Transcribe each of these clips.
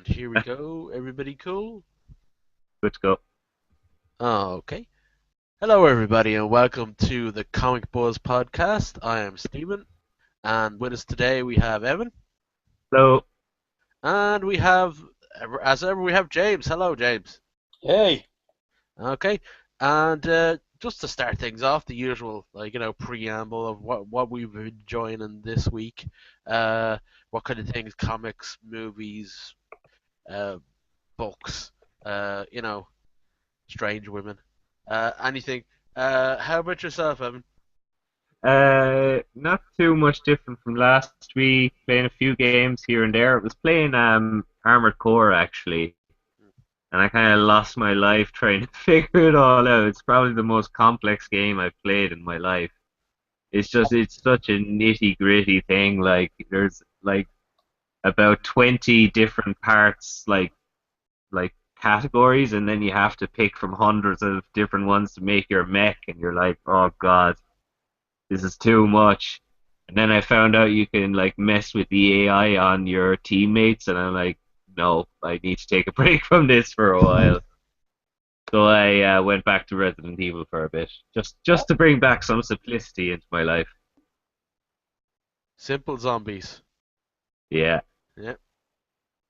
here we go. Everybody cool? Good to go. Okay. Hello, everybody, and welcome to the Comic Buzz podcast. I am Stephen, and with us today we have Evan, Hello. and we have, as ever, we have James. Hello, James. Hey, Okay, and just to start things off, the usual, preamble of what we've been enjoying in this week. Uh, what kind of things, comics, movies, uh, books, strange women. Anything. How about yourself, Evan? Not too much different from last week. Playing a few games here and there. It was playing Armored Core actually, and I kind of lost my life trying to figure it all out. It's probably the most complex game I've played in my life. It's such a nitty gritty thing. Like there's like about 20 different parts, like categories, and then you have to pick from hundreds of different ones to make your mech, and you're like, oh god, this is too much. And then I found out you can like mess with the AI on your teammates, and I'm like, no, I need to take a break from this for a while. So I went back to Resident Evil for a bit, just to bring back some simplicity into my life. Simple zombies. Yeah, Yeah.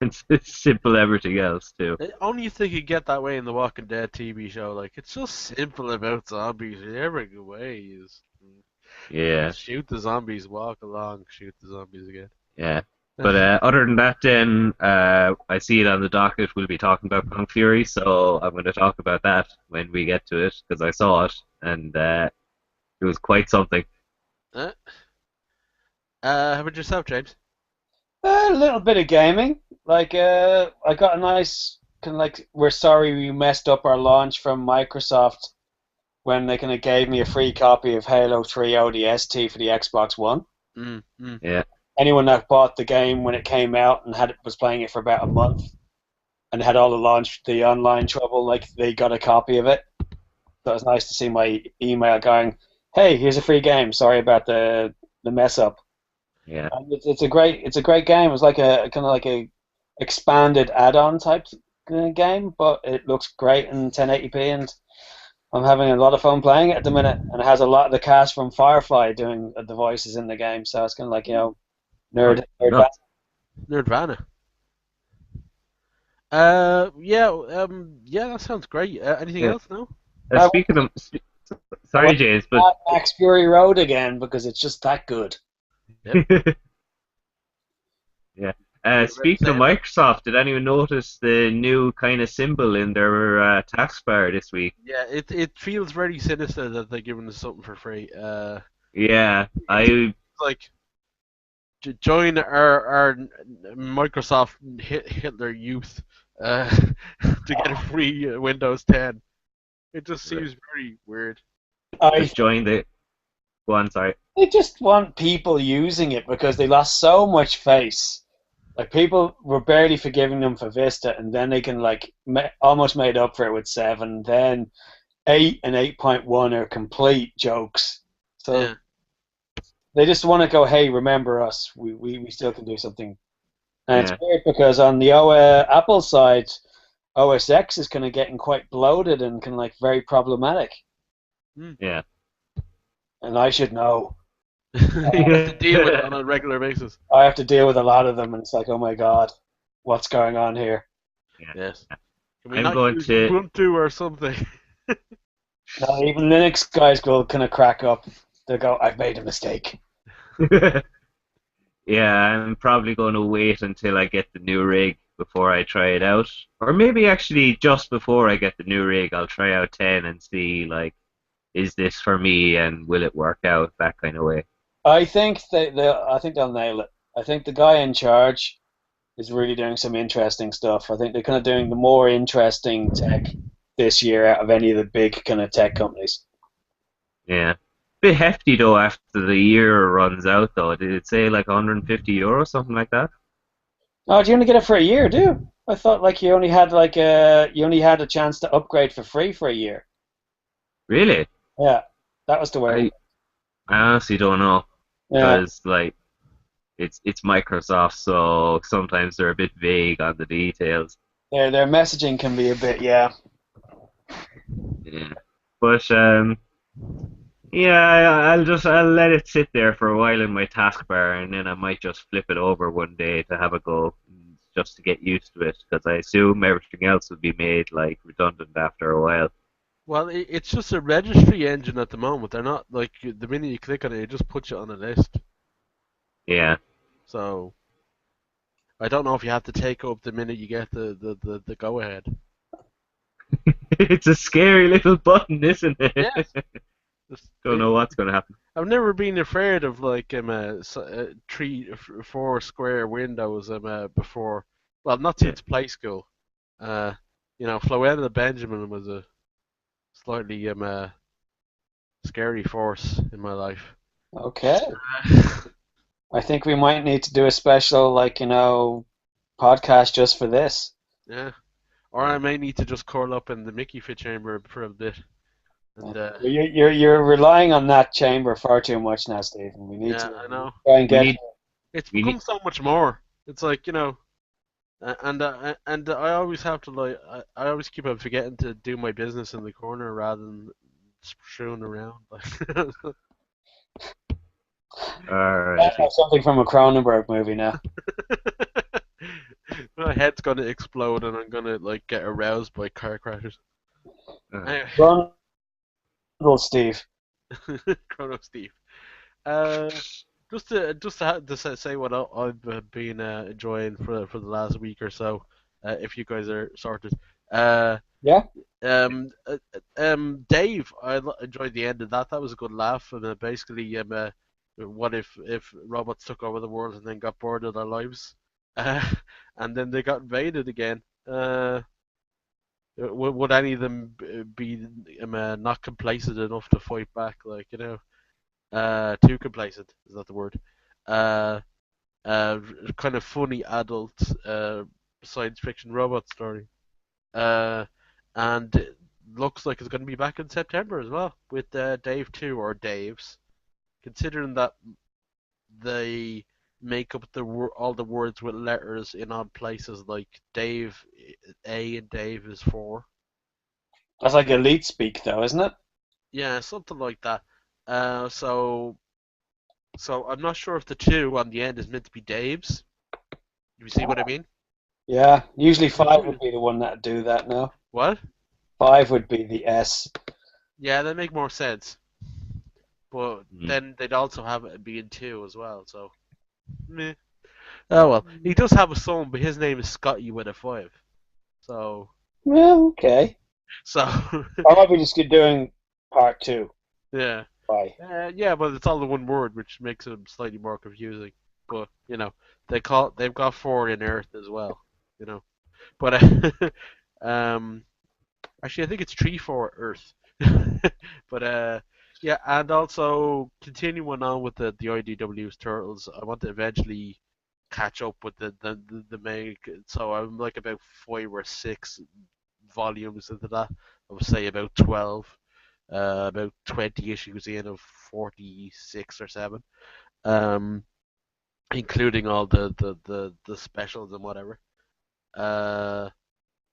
it's simple everything else too. Only if they could get that way in the Walking Dead TV show. Like, it's just simple about zombies. Every way is Yeah, shoot the zombies, walk along, shoot the zombies again. yeah. But other than that, then I see it on the docket. We'll be talking about Kung Fury, so I'm going to talk about that when we get to it because I saw it and it was quite something. Uh, how about yourself, James? a little bit of gaming. I got a nice kind of like we're sorry we messed up our launch from Microsoft when they kind of gave me a free copy of Halo 3 ODST for the Xbox One. Mm, mm. Yeah, Anyone that bought the game when it came out and was playing it for about a month and had all the online trouble, like they got a copy of it. So it was nice to see my email going, "Hey, here's a free game. Sorry about the mess up." yeah. It's a great game. It's like a kind of like a expanded add-on type game, but it looks great in 1080p, and I'm having a lot of fun playing it at the minute. And it has a lot of the cast from Firefly doing the voices in the game, so it's kind of like Oh, nerd. nuts. Nerdvana. Yeah, that sounds great. Anything Yeah. else? No. I Speaking of, I sorry, want James, but Mad Max Fury Road again because it's just that good. Yep. yeah. You were about to Speaking say of it there. Microsoft, did anyone notice the new kind of symbol in their taskbar this week? Yeah, it feels very sinister that they're giving us something for free. Yeah, It's I like join our Microsoft Hitler Youth to get a free Windows 10. It just seems very weird. I just joined the. Go on, sorry. They just want people using it because they lost so much face. Like people were barely forgiving them for Vista, and then they can almost made up for it with 7. Then 8 and 8.1 are complete jokes. So Yeah. they just want to go, hey, remember us. We still can do something. And it's Yeah, weird because on the Apple side, OS X is kind of getting quite bloated and kind of like very problematic. Mm. yeah. And I should know. You have to deal with it on a regular basis. I have to deal with a lot of them, and it's like, oh my god, what's going on here? Yeah. Yes. Can we I'm not going use to. Ubuntu or something? Now, even Linux guys will kind of crack up. They'll go, I've made a mistake. Yeah, I'm probably going to wait until I get the new rig before I try it out. Or maybe actually just before I get the new rig, I'll try out 10 and see, like, is this for me and will it work out, that kind of way. I think they'll nail it. I think the guy in charge is really doing some interesting stuff. I think they're kind of doing the more interesting tech this year out of any of the big kind of tech companies. Yeah. Bit hefty though after the year runs out though. Did it say like 150 euro, something like that? Oh, do you only get it for a year, do you? I thought like you only had a chance to upgrade for free for a year. Really? Yeah, that was the way. I I honestly don't know Yeah, because like it's Microsoft, so sometimes they're a bit vague on the details. Their messaging can be a bit, yeah. Yeah. But yeah, I'll let it sit there for a while in my taskbar, and then I might just flip it over one day to have a go, just to get used to it, because I assume everything else will be made like redundant after a while. Well, it's just a registry engine at the moment. They're not like the minute you click on it, it just puts you on a list. Yeah, So I don't know if you have to take up the minute you get the go ahead. it's a scary little button, isn't it? Yes. Don't know what's gonna happen. I've never been afraid of like four square windows before. Well, not Yeah. since play school. Uh, Floella Benjamin was a slightly scary force in my life. Okay. I think we might need to do a special, like, podcast just for this. Yeah. Or I may need to just curl up in the Mickey Fit chamber for a bit. And You're relying on that chamber far too much now, Stephen. We need yeah, to I know. try and We get. need It's we become need so much more. It's like, and I always have to like I always keep on forgetting to do my business in the corner rather than strewn around. Like, That's like alrighty. something from a Cronenberg movie now. my head's gonna explode and I'm gonna like get aroused by car crashes. Uh, Anyway, Run, Steve. Chrono Steve. Uh, just to say what I've been enjoying for the last week or so. If you guys are sorted. Uh, Yeah. Dave, enjoyed the end of that. That was a good laugh. And basically, what if robots took over the world and then got bored of their lives, uh, and then they got invaded again? Would any of them be not complacent enough to fight back? Like too complacent is that the word? Uh, uh, Kind of funny adult science fiction robot story. Uh, and it looks like it's going to be back in September as well with Dave 2 or Dave's. Considering that they make up all the words with letters in odd places, like Dave A and Dave is 4. That's like elite speak, though, isn't it? Yeah, something like that. So I'm not sure if the 2 on the end is meant to be Dave's. You see what I mean? Yeah. Usually It's five would really- be the one that do that now. What? Five would be the S. Yeah, that make more sense. But mm. then they'd also have it being 2 as well, so meh. Oh well, he does have a son, but his name is Scotty with a 5. So, Well, okay. so Or might be just doing part two. yeah, Bye. yeah, but it's all the one word, which makes it slightly more confusing. But they've got 4 in Earth as well, you know. But um, actually, I think it's 3 for Earth. But yeah, and also continuing on with the IDW's Turtles, I want to eventually catch up with the main. So I'm like about 5 or 6 volumes into that. I would say about 12, about 20 issues in of 46 or 7, um, including all the specials and whatever. Uh,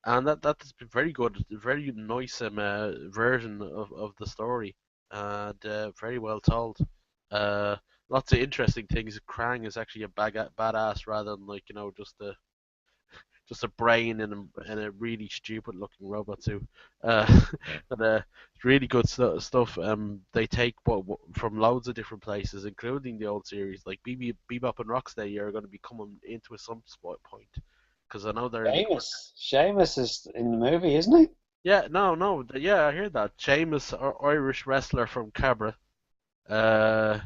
and that's been very good, very nice version of the story, and very well told. Uh, Lots of interesting things. Krang is actually a badass rather than like just a brain in a really stupid looking robot suit. Uh, Yeah. but it's really good stuff. They take from loads of different places, including the old series like Bebop and Rocksteady are going to be coming into at some spot point because I know they're in the corner. Seamus is in the movie, isn't he? Yeah, no, yeah, I hear that. Sheamus, Irish wrestler from Cabra. Uh,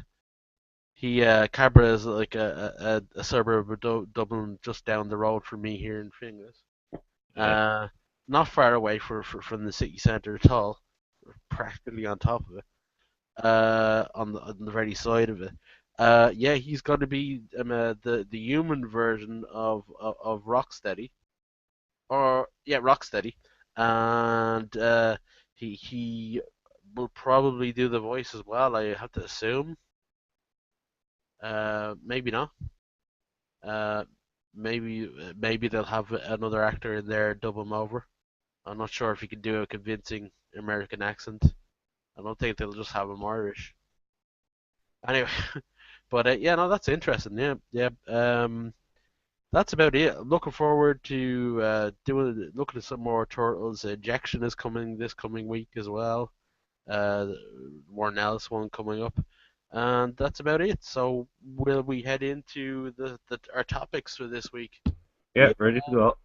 Cabra is like a suburb of Dublin, just down the road from me here in Finglas. Yeah. Uh, Not far away from the city centre at all. Practically on top of it. On the very side of it. Yeah, he's going to be the human version of Rocksteady, or yeah, Rocksteady, and he will probably do the voice as well. I have to assume. Maybe not. Uh, maybe they'll have another actor in there dub him over. I'm not sure if he can do a convincing American accent. I don't think they'll just have him Irish. Anyway, but yeah, no, that's interesting. Yeah, yeah. That's about it. Looking forward to looking at some more Turtles. Injection is coming this coming week as well. Warren Ellis one coming up, and that's about it. So will we head into our topics for this week? Yeah, ready to go.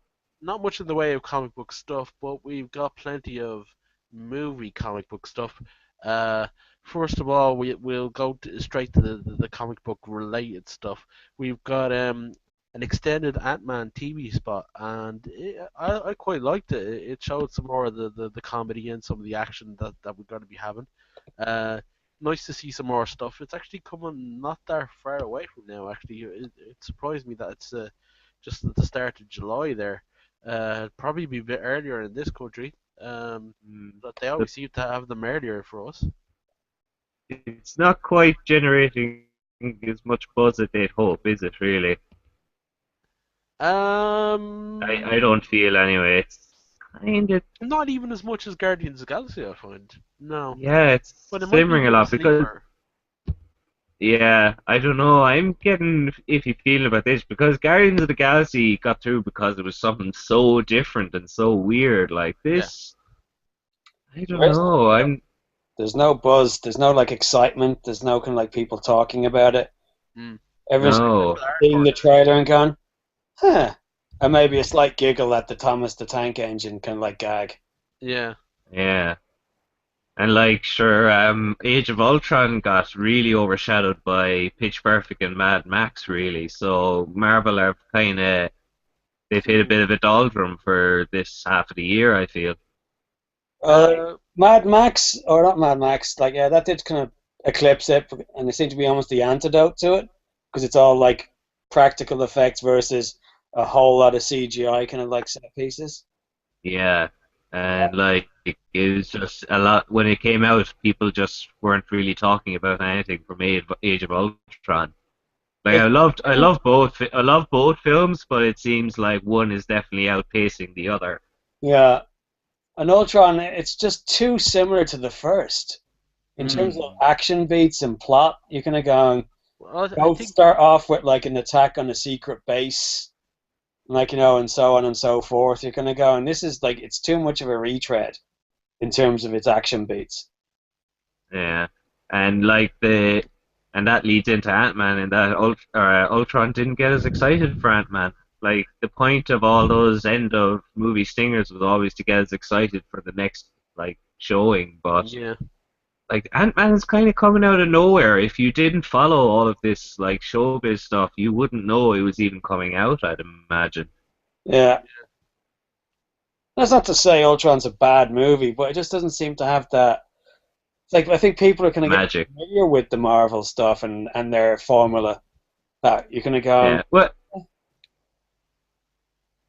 Not much in the way of comic book stuff, but we've got plenty of movie comic book stuff. Uh, First of all, we'll go straight to the comic book related stuff. We've got an extended Ant-Man TV spot, and I quite liked it. It showed some more of the comedy and some of the action that we're going to be having. Uh, Nice to see some more stuff. It's actually coming not that far away from now. Actually, it surprised me that it's just at the start of July there. Probably be a bit earlier in this country. Mm, But they the- always seem to have them earlier for us. It's not quite generating as much buzz as they'd hope, is it? Really? I Um, don't feel anyway. It's kind of Not even as much as Guardians of the Galaxy, I find. No, yeah, it's but it might be a simmering a bit of a lot because sleeper. yeah, I don't know. I'm getting iffy feeling about this because Guardians of the Galaxy got through because it was something so different and so weird. Like Yeah. this, I don't There is know. no, there's no buzz. There's no like excitement. There's no kind of like people talking about it. Mm. Everyone's That's No. the hard seeing part. the trailer and going, huh. And maybe a slight giggle at the Thomas the Tank Engine kind of like gag. Yeah. Yeah. And like, sure, Age of Ultron got really overshadowed by Pitch Perfect and Mad Max, really. So Marvel have kind of they've hit a bit of a doldrum for this half of the year, I feel. Like Uh, Mad Max, or not Mad Max, like yeah, that did kind of eclipse it, and it seemed to be almost the antidote to it because it's all like practical effects versus a whole lot of CGI kind of like set pieces. Yeah, and like it was just a lot when it came out, people just weren't really talking about anything from Age of Ultron. Like It's I love both films, but it seems like one is definitely outpacing the other. yeah, an Ultron. It's just too similar to the first in terms of Mm. action beats and plot. You're kind of going. well, I Both think start off with like an attack on a secret base, like and so on and so forth. You're kind of going. This is like it's too much of a retread in terms of its action beats. Yeah, and and that leads into Ant-Man, and that Ultron didn't get as excited for Ant-Man. Like the point of all those end of movie stingers was always to get us excited for the next like showing, but yeah. like Ant-Man's kind of coming out of nowhere. If you didn't follow all of this like showbiz stuff, you wouldn't know it was even coming out, I'd imagine. Yeah, that's not to say Ultron's a bad movie, but it just doesn't seem to have that. It's like I think people are kind of getting Magic. familiar with the Marvel stuff and their formula. That you're kind of going, Yeah.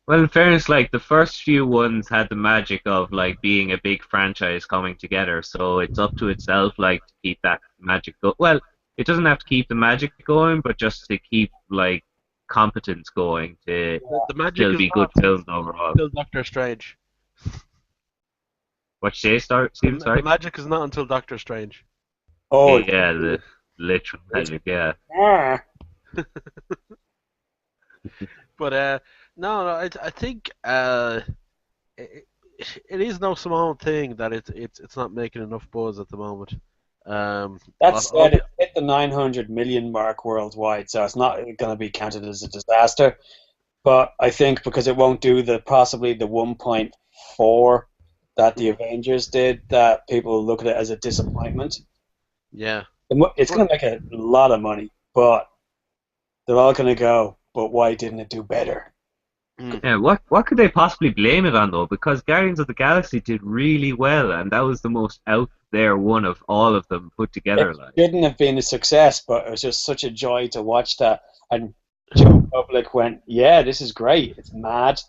Well, in fairness, like the first few ones had the magic of like being a big franchise coming together, so it's up to itself like to keep that magic go. Well, it doesn't have to keep the magic going, but just to keep like competence going to The magic still is be good not films overall. until Doctor Strange. What you say, start, Stephen? The Sorry. magic is not until Doctor Strange. oh, Yeah, the literal magic. Yeah. ah. But no, no, I think it, it is no small thing that it's not making enough buzz at the moment. That said, The, it hit the 900 million mark worldwide, so it's not going to be counted as a disaster. But I think because it won't do the possibly the 1.4 that the Avengers did, that people will look at it as a disappointment. yeah, It's but going to make a lot of money, but they're all going to go. But why didn't it do better? mm, Yeah, what could they possibly blame it on though? Because Guardians of the Galaxy did really well, and that was the most out there one of all of them put It together. Like, shouldn't have been a success, but it was just such a joy to watch that. And Joe Public went, "Yeah, this is great. It's mad.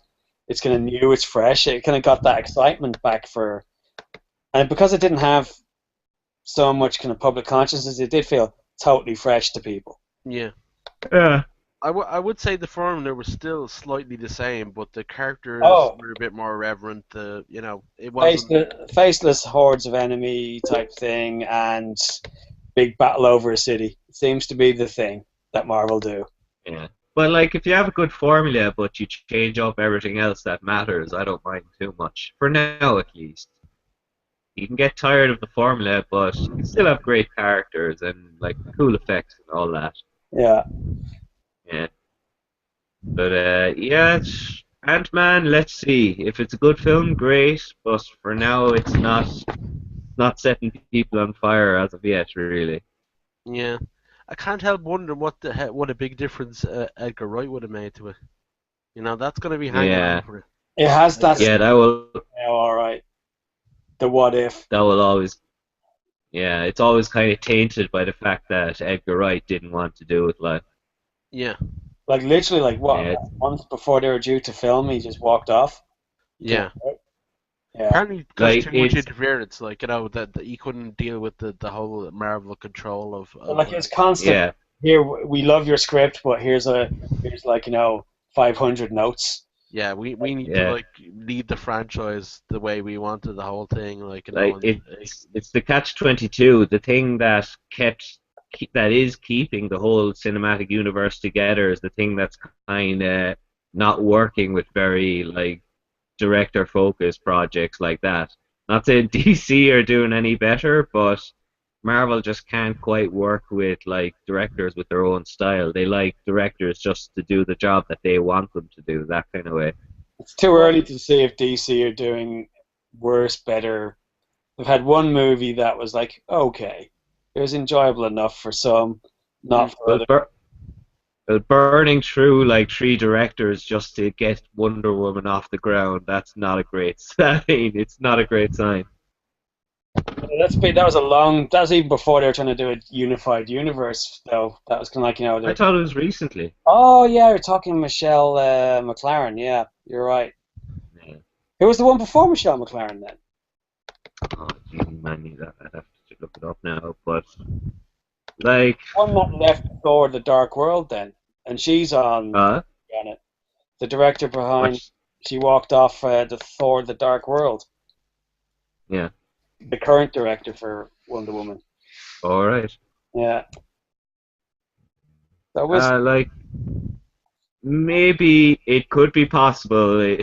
It's kind of new. It's fresh. It kind of got that excitement back for." And because it didn't have so much kind of public consciousness, it did feel totally fresh to people. yeah, yeah. I would say the formula was still slightly the same, but the characters Oh, were a bit more reverent. It wasn't. faceless hordes of enemy type thing, and big battle over a city. It seems to be the thing that Marvel do. Yeah. But like, if you have a good formula, but you change up everything else that matters, I don't mind too much. For now, at least. You can get tired of the formula, but you can still have great characters and like cool effects and all that. Yeah. Yeah. But yeah, Ant-Man. Let's see if it's a good film, great. But for now, it's not setting people on fire as of yet, really. Yeah, I can't help wondering what a big difference Edgar Wright would have made to it. That's going to be hanging Yeah, over it. It has that Edgar. yeah, all right. The what if. that will always yeah, it's always kind of tainted by the fact that Edgar Wright didn't want to do it. Like, Yeah, Like literally, like what, yeah, a month before they were due to film, he just walked off. He came yeah. out. Yeah. Apparently, because like too much it's interference, that he couldn't deal with the whole Marvel control of But of like like. it's constant. yeah, Here, we love your script, but here's like 500 notes. Yeah, we need to yeah, like lead the franchise the way we wanted the whole thing, like and it's the catch-22, the thing that that is keeping the whole cinematic universe together is the thing that's kind of not working with very like director focused projects like that. Not saying DC are doing any better, but Marvel just can't quite work with like directors with their own style. They like directors just to do the job that they want them to do, that kind of way. It's too well, early to see if DC are doing worse, better. They've had one movie that was like okay, it was enjoyable enough for some, mm, not for Well, others. burning through like three directors just to get Wonder Woman off the ground, that's not a great sign. It's not a great sign. That was a long. That was even before they were trying to do a unified universe, though. That was kind of like I they're. thought it was recently. Oh yeah, you're talking Michelle McLaren. Yeah, you're right. Yeah. Who was the one before Michelle McLaren then? Oh, gee, man, I'd have to look it up now. But like, One that left Thor: The Dark World then, and she's uh, on it. The director behind. what's She walked off the Thor: The Dark World. yeah, The current director for Wonder Woman. all right. Yeah, that was. Like maybe it could be possible.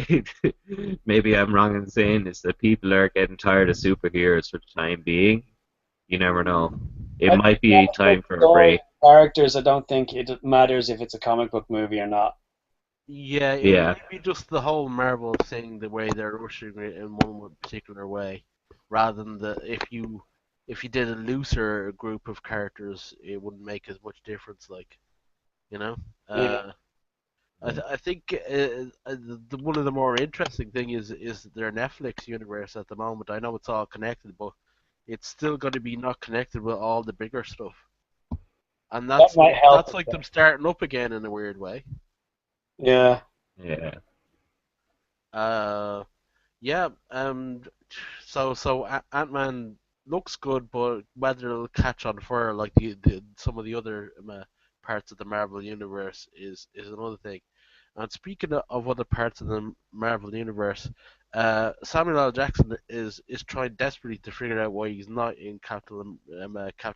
Maybe I'm wrong in saying this that people are getting tired of superheroes for the time being. You never know. It I, might be with time for a story break. characters, I don't think it matters if it's a comic book movie or not. yeah, it Yeah, might be just the whole Marvel thing, the way they're rushing it in one particular way, rather than if you did a looser group of characters, it wouldn't make as much difference. You know, Yeah, uh, I think one of the more interesting thing is their Netflix universe at the moment. I know it's all connected, but it's still going to be not connected with all the bigger stuff, and that might help. that's like them starting up again in a weird way. Yeah, yeah. Uh, yeah. So Ant-Man looks good, but whether it'll catch on fire like the some of the other parts of the Marvel universe is another thing. And speaking of other parts of the Marvel universe, Samuel L. Jackson is trying desperately to figure out why he's not in Captain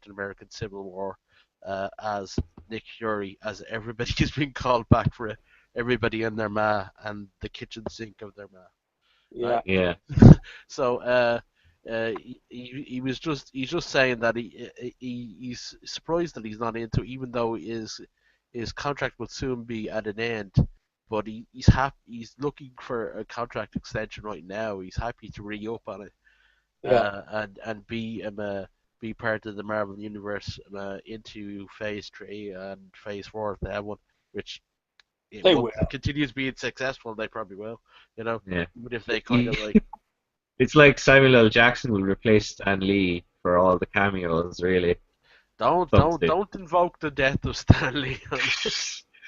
America: Civil War as Nick Fury, as everybody is being called back for it. Everybody and their ma and the kitchen sink of their ma, yeah. right? Yeah. So he's just saying that he's surprised that he's not into it, even though his contract will soon be at an end. But he's happy. He's looking for a contract extension right now. He's happy to re up on it Yeah, and be part of the Marvel universe into Phase 3 and Phase 4 if they have one, which they well, will. continues being successful. They probably will, Yeah. even if they kind of like. It's like Samuel L. Jackson will replace Stan Lee for all the cameos, really. Some stage. Don't invoke the death of Stanley.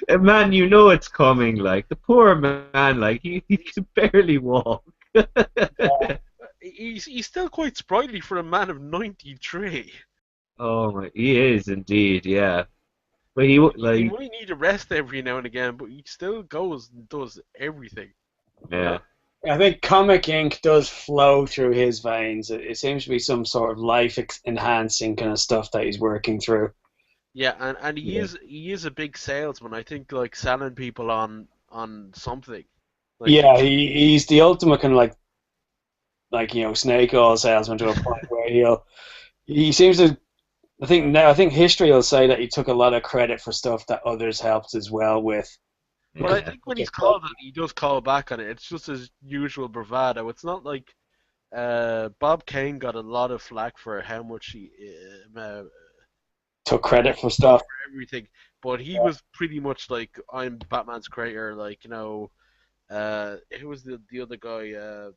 And man, you know it's coming. Like the poor man, like he can barely walk. He's still quite sprightly for a man of 93. Oh my, he is indeed. Yeah. But He like, might need a rest every now and again, but he still goes and does everything. You yeah, know? I think comic ink does flow through his veins. It seems to be some sort of life enhancing kind of stuff that he's working through. Yeah, and yeah, he is a big salesman. I think like selling people on something. Like Yeah, he's the ultimate kind of like snake oil salesman to a point where he seems to. I think history will say that he took a lot of credit for stuff that others helped as well with But I because yeah, think when he's called on, he does call back on it. It's just his usual bravado. It's not like Bob Kane got a lot of flack for how much he took credit for took stuff. for everything, but he was pretty much like, I'm Batman's creator. Like, who was the other guy?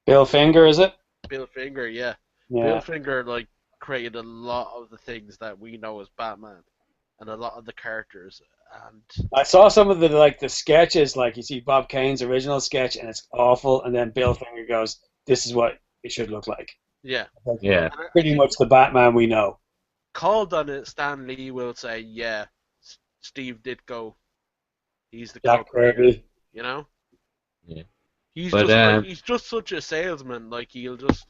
Bill Finger, is it? Bill Finger. Yeah, Bill Yeah. Finger like created a lot of the things that we know as Batman, and a lot of the characters. And I saw some of the sketches, like you see Bob Kane's original sketch, and it's awful, and then Bill Finger goes, "This is what it should look like." yeah, yeah, and I Pretty think much the Batman we know. called on it, Stan Lee will say, yeah, Steve Ditko, he's the Jack co-creator. Kirby. You know, yeah. he's But just like he's just such a salesman. Like he'll just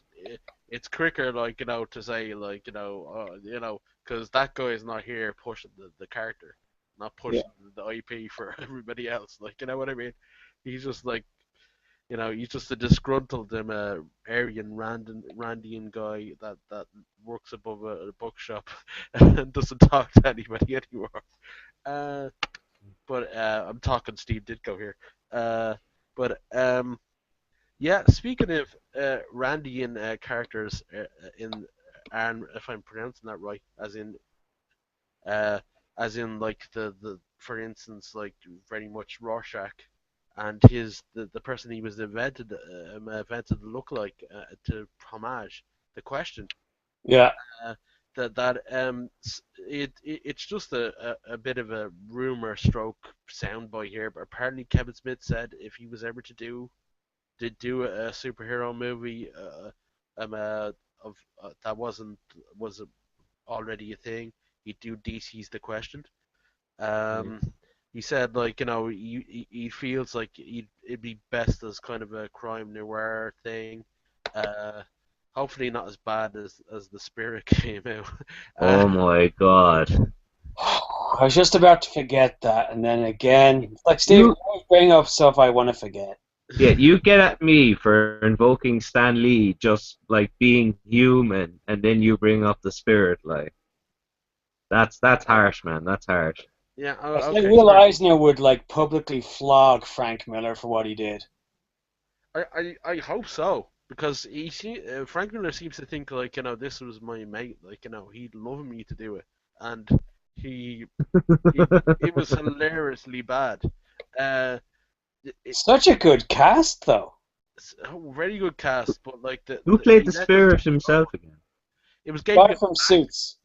it's quicker, like to say like because that guy is not here pushing the character, not Yeah. pushing the IP for everybody else. Like you know what I mean? He's just like he's just a disgruntled Aryan Randian guy that works above a bookshop and doesn't talk to anybody anymore. Uh, but I'm talking Steve Ditko here. But yeah, speaking of Randian characters in, and if I'm pronouncing that right, uh, as in like the for instance like very much Rorschach and the person he was invented to look like to homage the question Yeah. uh, it's just a bit of a rumor stroke soundbite here, but apparently Kevin Smith said if he was ever to do a superhero movie of that was already a thing, he'd do DC's The Question. yeah, Um, he said like he feels like it'd be best as kind of a crime noir thing. Uh, hopefully not as bad as The Spirit came out. oh my God, I was just about to forget that, and then again, it's like Steve, you, you always bring up stuff I want to forget. yeah, you get at me for invoking Stan Lee just like being human, and then you bring up the spirit, like that's harsh, man. That's harsh. Yeah. I Oh, think okay. Will Sorry. Eisner would like publicly flog Frank Miller for what he did. I hope so because Frank Miller seems to think like this was my mate, like he'd love me to do it, and he, it was hilariously bad. Uh, it, Such a good cast, though. it's a very good cast, but like Who played he the let the spirit script go. himself again? It was Guy Gabriel from Bang. Suits.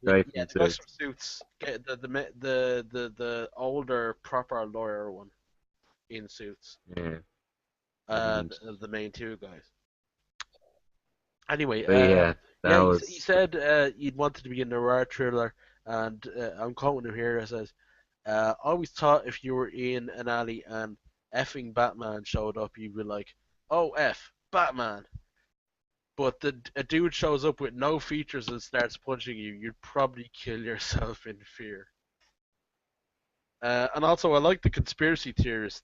Right Yeah, from the guys from Suits. Suits, the older proper lawyer one in Suits. Yeah, and The main two guys. Anyway, but yeah, that yeah, he was said he'd wanted to be a noir thriller, and I'm quoting him here. It says, "I always thought if you were in an alley and effing Batman showed up, you'd be like, oh f Batman. But a dude shows up with no features and starts punching you, you'd probably kill yourself in fear." And also, I like the conspiracy theorist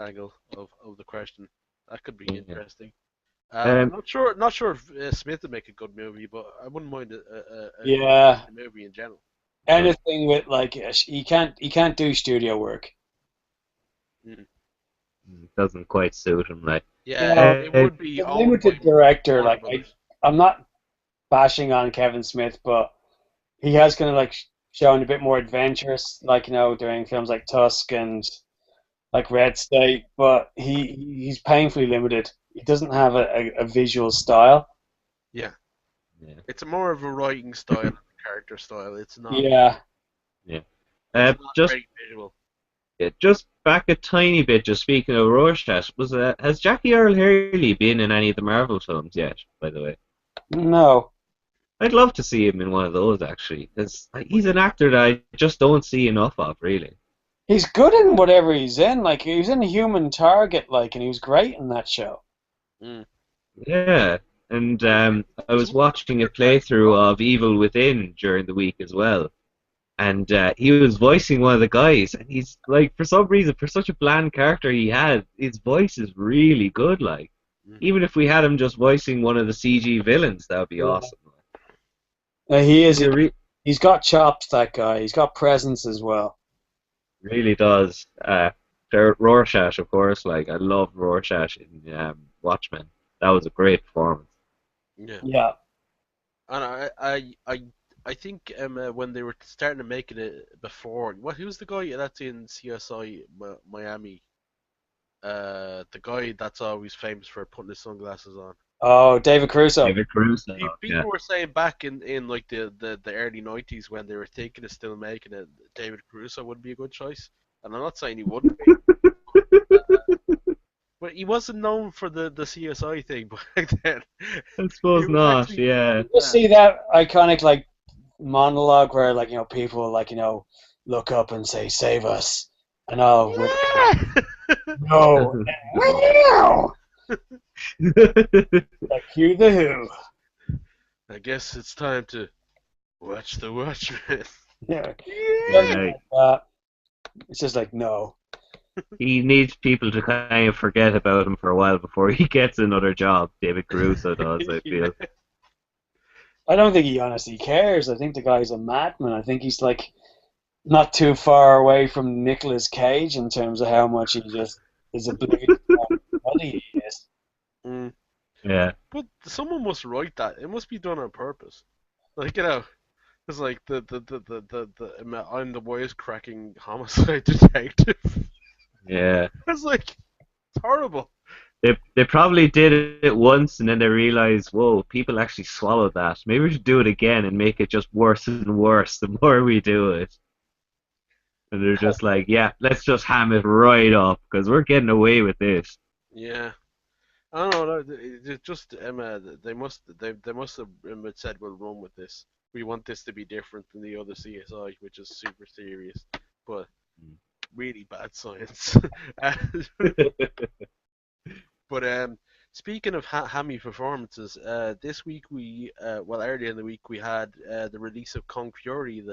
angle of the question. That could be yeah. interesting. I'm Um, not sure if Smith would make a good movie, but I wouldn't mind a good Yeah. movie in general. no, Anything with like he can't do studio work. Mm. doesn't quite suit him. Like, Yeah, No, it would the be owned by limited director. Warner Like Brothers. I'm not bashing on Kevin Smith, but he has kind of like shown a bit more adventurous, like doing films like Tusk and like Red State. But he's painfully limited. He doesn't have a visual style. Yeah, yeah, it's more of a writing style and a character style. Yeah. yeah. It's not Just very visual. yeah, just back a tiny bit. Just speaking of Rorschach, has Jackie Earl Haley been in any of the Marvel films yet? By the way, No. I'd love to see him in one of those actually, because he's an actor that I just don't see enough of, really. He's good in whatever he's in. Like he was in Human Target, like, and he was great in that show. Mm. Yeah, and I There's was one watching a particular guy. playthrough of Evil Within during the week as well, and he was voicing one of the guys, and he's like, for some reason, for such a bland character he had, his voice is really good. Like, Mm. even if we had him just voicing one of the CG villains, that would be Yeah. awesome. He is. He He's got chops. That guy. He's got presence as well. really does. Rorschach, of course. Like, I love Rorschach in Watchmen. That was a great performance. Yeah. Yeah. And I think when they were starting to make it before, who's the guy that's in CSI Miami? The guy that's always famous for putting his sunglasses on. Oh, David Crusoe. David Caruso. Yeah. People were saying back in like the early 90s when they were thinking of still making it, David Caruso would be a good choice. And I'm not saying he wouldn't be, but he wasn't known for the CSI thing back then. I He suppose was not. actually Yeah. You see that iconic like monologue where like people like look up and say save us and all with no meow like Hugh the Who. I guess it's time to watch the Watchmen. Yeah. Yeah. It's just like no. He needs people to kind of forget about him for a while before he gets another job. David Caruso does, I feel. I don't think he honestly cares. I think the guy's a madman. I think he's like not too far away from Nicolas Cage in terms of how much he just is oblivious to how funny he is. Mm. Yeah. But someone must write that. It must be done on purpose. Like, it's like I'm the wisecracking homicide detective. Yeah. It's like it's horrible. They probably did it once and then they realized, whoa, people actually swallowed that. Maybe we should do it again and make it just worse and worse the more we do it. And they're just like, yeah, let's just ham it right up because we're getting away with this. Yeah. I don't know. It just they must have said we'll run with this. We want this to be different than the other CSI, which is super serious, but really bad science. But speaking of hammy performances, this week earlier in the week we had the release of Kung Fury,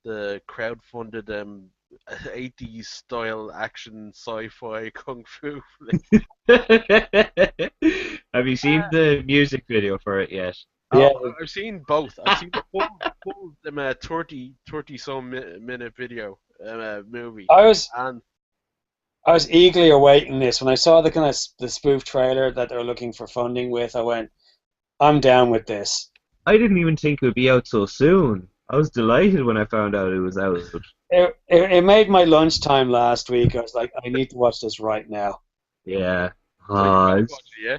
the crowd-funded 80s style action sci-fi kung fu flick. Have you seen the music video for it yet? Yeah, I've seen both. I've seen the full 30 some minute video movie, I was and I was eagerly awaiting this when I saw the kind of the spoof trailer that they're looking for funding with. I went, I'm down with this. I didn't even think it would be out so soon. I was delighted when I found out it was out. It made my lunchtime last week. I was like, I need to watch this right now. Yeah. so you both watched it, yeah?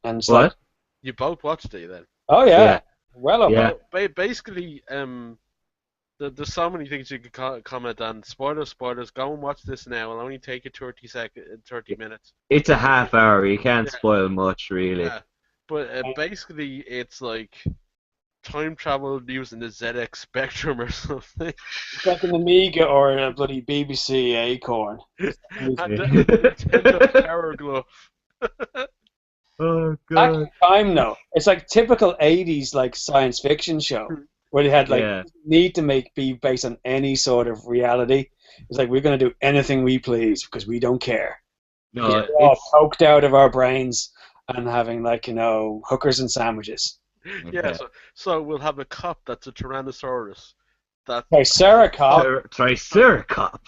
And it's like, What? You both watched it then. oh yeah, Yeah. well up. Yeah. Basically, there's so many things you could comment on. Spoilers. Go and watch this now. It'll only take you 30 minutes. It's a half hour. You can't spoil much, really. Yeah. But basically, it's like time travel using the ZX Spectrum or something. It's like an Amiga or a bloody BBC Acorn. And the Nintendo Power Glove. Oh Back god. in time, though, it's like typical '80s like science fiction show where they had like Yeah. need to be based on any sort of reality. It's like we're gonna do anything we please because we don't care. No, We're all it's poked out of our brains and having like hookers and sandwiches. Yeah, so we'll have a cop that's a Tyrannosaurus. That Triceracop Triceracop.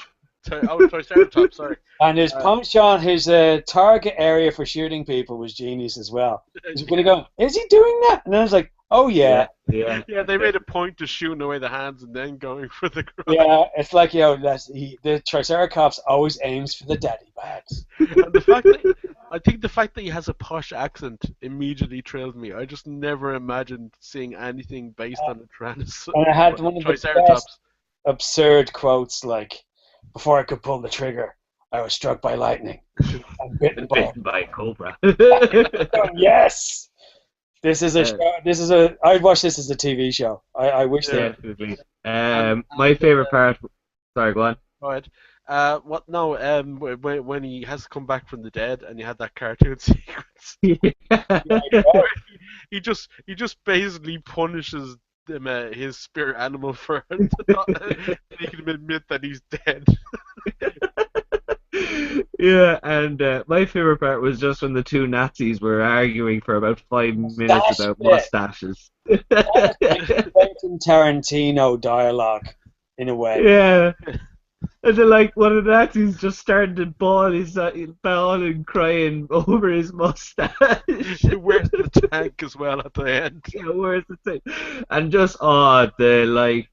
Triceratops, sorry. and his penchant, his target area for shooting people was genius as well. He's going to go, is he doing that? And I was like, oh yeah. Yeah. Yeah, they made a point to shooting away the hands and then going for the ground. Yeah, it's like the Triceratops always aims for the daddy bags. And I think the fact that he has a posh accent immediately thrilled me. I just never imagined seeing anything based on a Tyrannosaurus. And I had one of the Triceratops. best absurd quotes like, before I could pull the trigger, I was struck by lightning and bitten by Bitten by a cobra. yes. This is a Uh, show. This is a. I'd watch this as a TV show. I wish they. Yeah. definitely. My And favorite part. Sorry, go on. Go ahead. What? No. When he has to come back from the dead, and you had that cartoon sequence where he just basically punishes them, his spirit animal for not making him admit that he's dead. Yeah, and my favorite part was just when the two Nazis were arguing for about 5 minutes Mustache about bit. mustaches. Quentin Tarantino dialogue, in a way. Yeah, and then like one of the Nazis just started to bawl and crying over his mustache. Where's the tank as well at the end? Yeah, where's the thing? And just the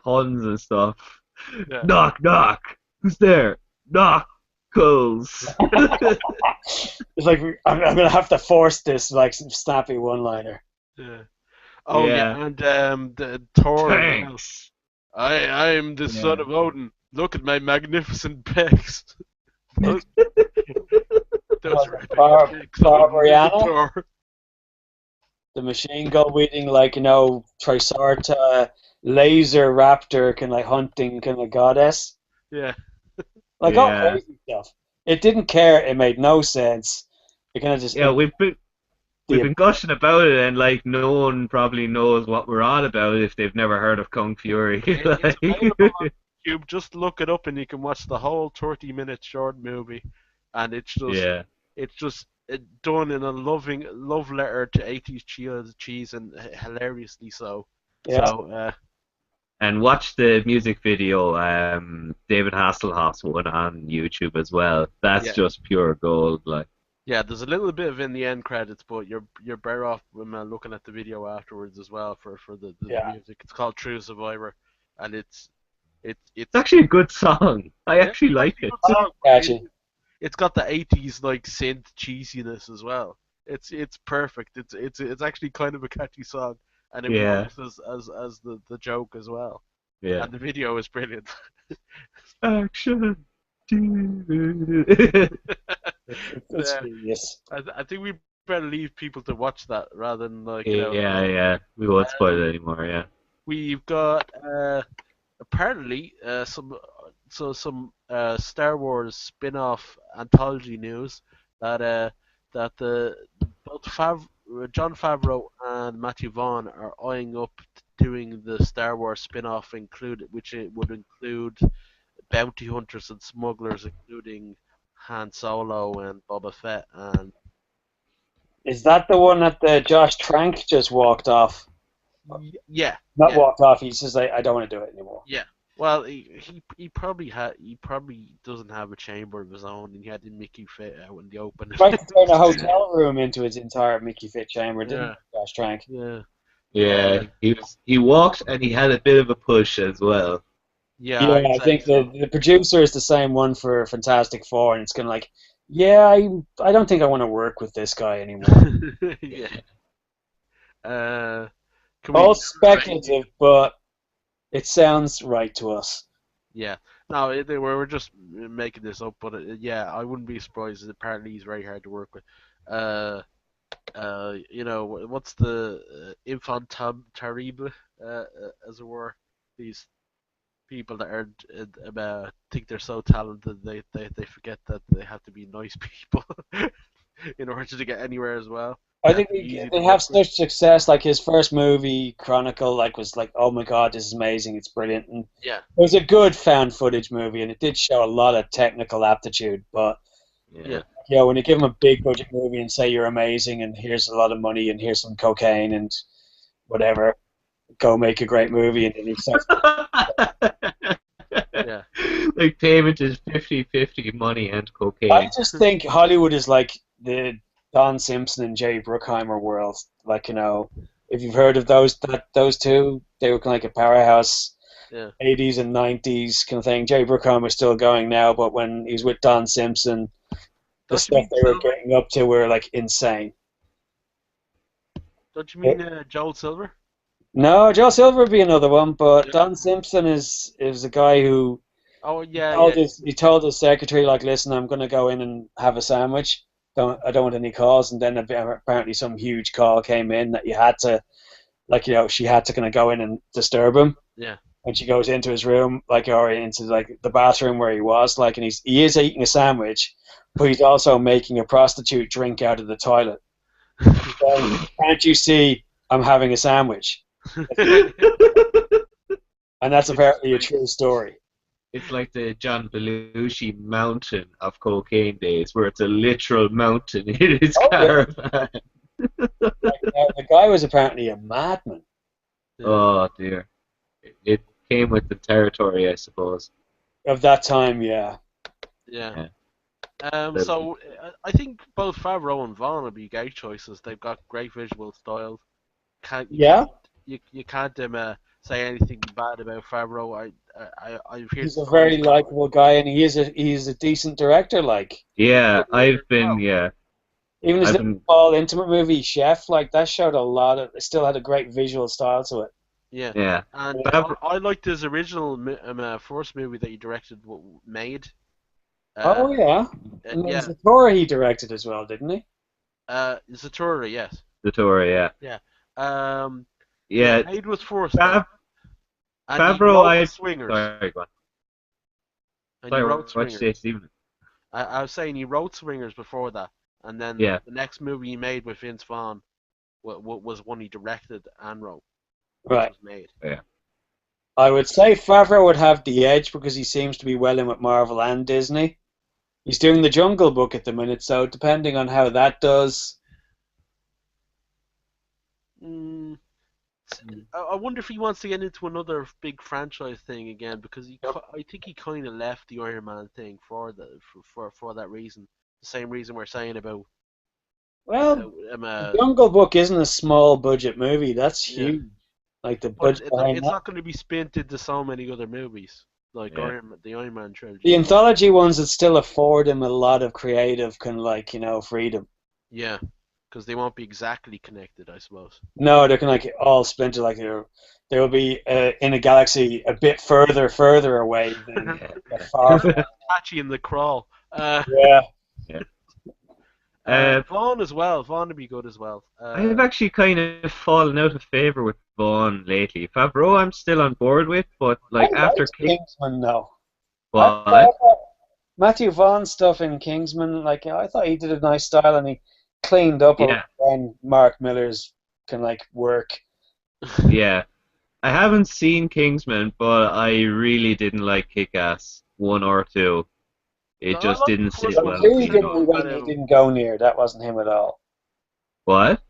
puns and stuff. Yeah. Knock knock. Who's there? Knuckles. It's like I'm gonna have to force this like some snappy one-liner. Yeah. Oh Yeah. yeah, and the Thor as well. Thanks. I am the son Yeah. of Odin. Look at my magnificent pecs. Those, those are epic pecs. Barbariana, Thor. the machine gun wielding like Tricerata laser raptor kind of like hunting kind of goddess, Yeah. like all Yeah. crazy stuff. It didn't care. It made no sense. It kind of just Yeah, we've the been gushing about it, and like no one probably knows what we're on about if they've never heard of Kung Fury. It's available on YouTube. Just look it up, and you can watch the whole 30-minute short movie, and Yeah. it's just done in a loving love letter to 80s cheese, and hilariously so. yeah. So And watch the music video, David Hasselhoff's one on YouTube as well. That's yeah. just pure gold. Like, Yeah, there's a little bit of in the end credits, but you're better off looking at the video afterwards as well for the Yeah. music. It's called True Survivor, and it's it's actually a good song. I actually like it. good song. Catchy. It's got the 80s like synth cheesiness as well. It's perfect. It's actually kind of a catchy song, and it Yeah. works as the joke as well. Yeah. And the video is brilliant. Action. It's Yeah. genius. I think we better leave people to watch that rather than Yeah. We won't spoil it anymore. Yeah. We've got apparently some Star Wars spin-off anthology news that John Favreau and Matthew Vaughn are eyeing up doing the Star Wars spin-off which it would include bounty hunters and smugglers, including Han Solo and Boba Fett and Is that the one that Josh Trank just walked off? yeah. Not walked off. He says, I don't want to do it anymore. Yeah. Well, he probably doesn't have a chamber of his own, and he had the Mickey fit out in the open. He tried to turn a hotel room into his entire Mickey Fit chamber, didn't he, Josh Trank? Yeah. Yeah. He walked and he had a bit of a push as well. Yeah. Yeah, I'd I say think so. the producer is the same one for Fantastic Four, and it's kind of like, yeah, I don't think I want to work with this guy anymore. Yeah. Can All we? speculative, but it sounds right to us. Yeah. No, we're just making this up, but yeah, I wouldn't be surprised. Apparently, he's very hard to work with. What's the infant terrible, as it were? These people that are think they're so talented they forget that they have to be nice people in order to get anywhere as well. I think Easy to they work have with. such success. Like his first movie, Chronicle, was like, oh my god, this is amazing, it's brilliant, and Yeah. it was a good found footage movie, and it did show a lot of technical aptitude. But Yeah. when you give him a big budget movie and say you're amazing, and here's a lot of money, and here's some cocaine and whatever, go make a great movie, and then he starts. Yeah. Like payment is 50-50 money and I cocaine. just think Hollywood is like the Don Simpson and Jerry Bruckheimer world. Like, if you've heard of those two, they were kind of like a powerhouse, Yeah. 80s and 90s kind of thing. Jerry Bruckheimer's still going now, but when he's with Don Simpson, the Don't you stuff mean they were Silver? getting up to were like insane. Don't you mean Joel Silver? No, Joe Silver would be another one, but Yeah. Don Simpson is a guy who Oh yeah, told yeah. he told his secretary, like, listen, I'm going to go in and have a sandwich. I don't want any calls, and then apparently some huge call came in that you had to, like, she had to kind of go in and disturb him. Yeah. And she goes into his room, like, or into like the bathroom where he was, like, and he is eating a sandwich, but he's also making a prostitute drink out of the toilet. He's saying, "Can't you see I'm having a sandwich?" And that's apparently a true story. It's like the John Belushi mountain of cocaine days, where it's a literal mountain in his Oh yeah, caravan. the guy was apparently a madman Yeah. Oh dear. It came with the territory, I suppose. of that time. Yeah, Yeah. Yeah. So I think both Favreau and Vaughn would be great choices. They've got great visual styles. Can't you yeah. can't you can't say anything bad about Favreau. I've heard He's a stories very about him. likable guy, and he's a decent director. Like, He's a Yeah, good writer as well. even his I've little been, small intimate movie Chef, like that showed a lot of. It still had a great visual style to it. Yeah, yeah. and Favre- I liked his original first movie that he directed, Made. Uh, Oh yeah, and then yeah, Zatora he directed as well, didn't he? Zatura, yes. the tour, yeah. Yeah. Um, yeah, Yeah, Made was first though, Fav- and he Favreau, wrote I, Swingers, sorry, go on. and he Sorry, wrote what you say, Swingers. Stephen? I was saying he wrote Swingers before that, and then Yeah, the next movie he made with Vince Vaughn was one he directed and wrote, which Right. was Made. yeah. I would say Favreau would have the edge because he seems to be well in with Marvel and Disney. He's doing the Jungle Book at the minute, so depending on how that does, Mm, I wonder if he wants to get into another big franchise thing again because I think he kind of left the Iron Man thing for that reason. The same reason we're saying about well, uh, um, the uh, Jungle Book isn't a small budget movie. That's yeah, huge. Like the but budget behind it's that. not going to be spent into so many other movies like Yeah. The Iron Man The trilogy. anthology ones that still afford him a lot of creative kind of like, freedom. Yeah, because they won't be exactly connected, I suppose. No, they can like all splinter like they will be in a galaxy a bit further away than far from. Patchy in the crawl. Yeah. Yeah. Uh, Vaughn as well. Vaughn would be good as well. I've actually kind of fallen out of favor with Vaughn lately. Favreau, I'm still on board with, but I like after liked Kingsman though. I what? thought Matthew Vaughn stuff in Kingsman, like I thought he did a nice style and he cleaned up a lot Yeah, on Mark Miller's kind of like work. yeah. I haven't seen Kingsman, but I really didn't like Kick-Ass 1 or 2. No, It I just like the didn't first sit So one. well with two me at all. he didn't go near. That wasn't him at all. What?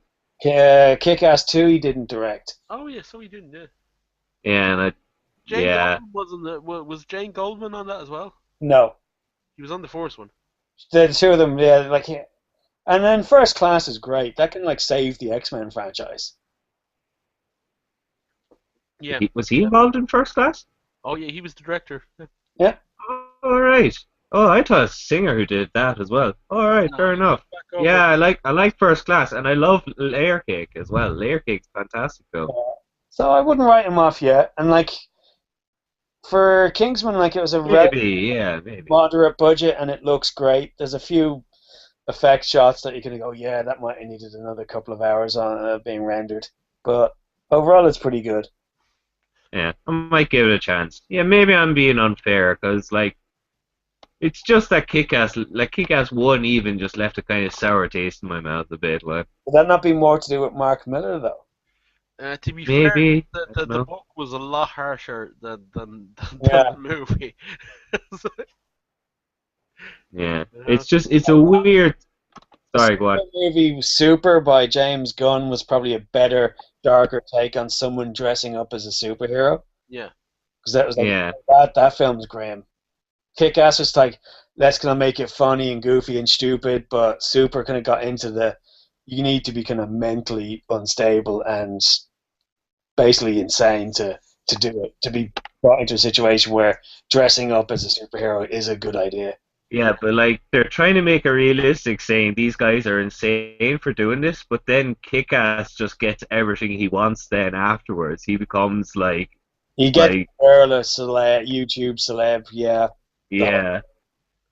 Kick-Ass 2 he didn't direct. Oh yeah, so he didn't. Yeah. Yeah, and Jane yeah, Goldman was Jane Goldman on that as well? No. He was on the first one. The two of them, yeah, like, and then First Class is great. That can like save the X-Men franchise. Yeah. was he Yeah. involved in First Class? Oh yeah, he was the director. Yeah. All right. Oh, I thought a singer who did that as well. All right, No, fair he went enough. back over. Yeah, I like First Class, and I love Layer Cake as well. Layer Cake's a fantastic film. So I wouldn't write him off yet. And like for Kingsman, like it was a Maybe, yeah, maybe. moderate budget and it looks great. There's a few effect shots that you can go, yeah, that might have needed another couple of hours on being rendered. But overall, it's pretty good. Yeah, I might give it a chance. Yeah, maybe I'm being unfair because like it's just that Kick-Ass 1 even just left a kind of sour taste in my mouth a bit. Like Would that not be more to do with Mark Miller, though? To be fair, maybe I the don't know. book was a lot harsher than Yeah. the movie. Yeah, You know? it's a weird. Sorry, go on. The movie Super by James Gunn was probably a better, darker take on someone dressing up as a superhero. Yeah. Because that was like, Yeah, that film's grim. Kick-Ass was like, let's kind of make it funny and goofy and stupid, but Super kind of got into you need to be kind of mentally unstable and basically insane to do it, to be brought into a situation where dressing up as a superhero is a good idea. yeah, but like they're trying to make it realistic, saying these guys are insane for doing this, but then Kick-Ass just gets everything he wants. Then afterwards, he becomes You get like girl, a YouTube celeb, yeah. yeah.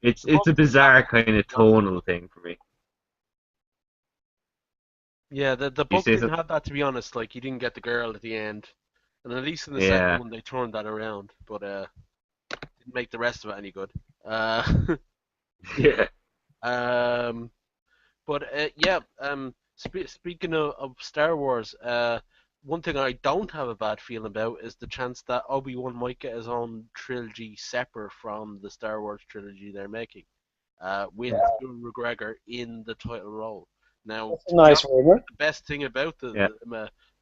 It's a bizarre kind of tonal thing for me. Yeah, the You book say didn't something? have that, to be honest. Like, you didn't get the girl at the end, and at least in the second Yeah, one they turned that around, but didn't make the rest of it any good. Uh, yeah, um, but yeah, speaking of Star Wars, one thing I don't have a bad feeling about is the chance that Obi-Wan might get his own trilogy separate from the Star Wars trilogy they're making, with Yeah, Ewan McGregor in the title role. Now, that's a to be nice honest, rumor. the best thing about yeah,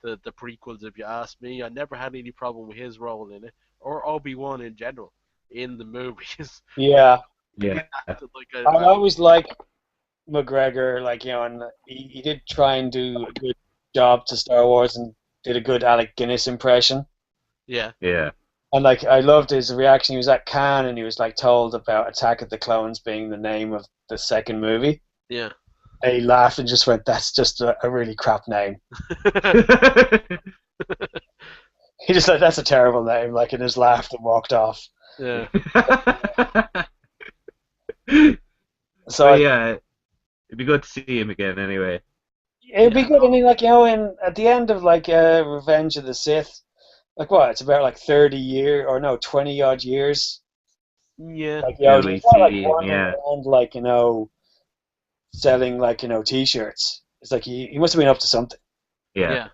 the prequels, if you ask me, I never had any problem with his role in it, or Obi-Wan in general in the movies. Yeah, He yeah, acted like I a always like McGregor, like and he did try and do a good job to Star Wars and did a good Alec Guinness impression. yeah, yeah. And like I loved his reaction. He was at Cannes and he was like told about Attack of the Clones being the name of the second movie. yeah. And he laughed and just went, "That's just a really crap name." He just said, "That's a terrible name," like, and just laughed and walked off. Yeah. So But yeah, it'd be good to see him again anyway. it'd be Yeah, good. I no, mean, like in at the end of like Revenge of the Sith, like what? It's about like 30 years or no, 20 odd years. yeah, Like Till he's we not like see him, wandering yeah, around like selling like T-shirts. It's like he must have been up to something. yeah, yeah.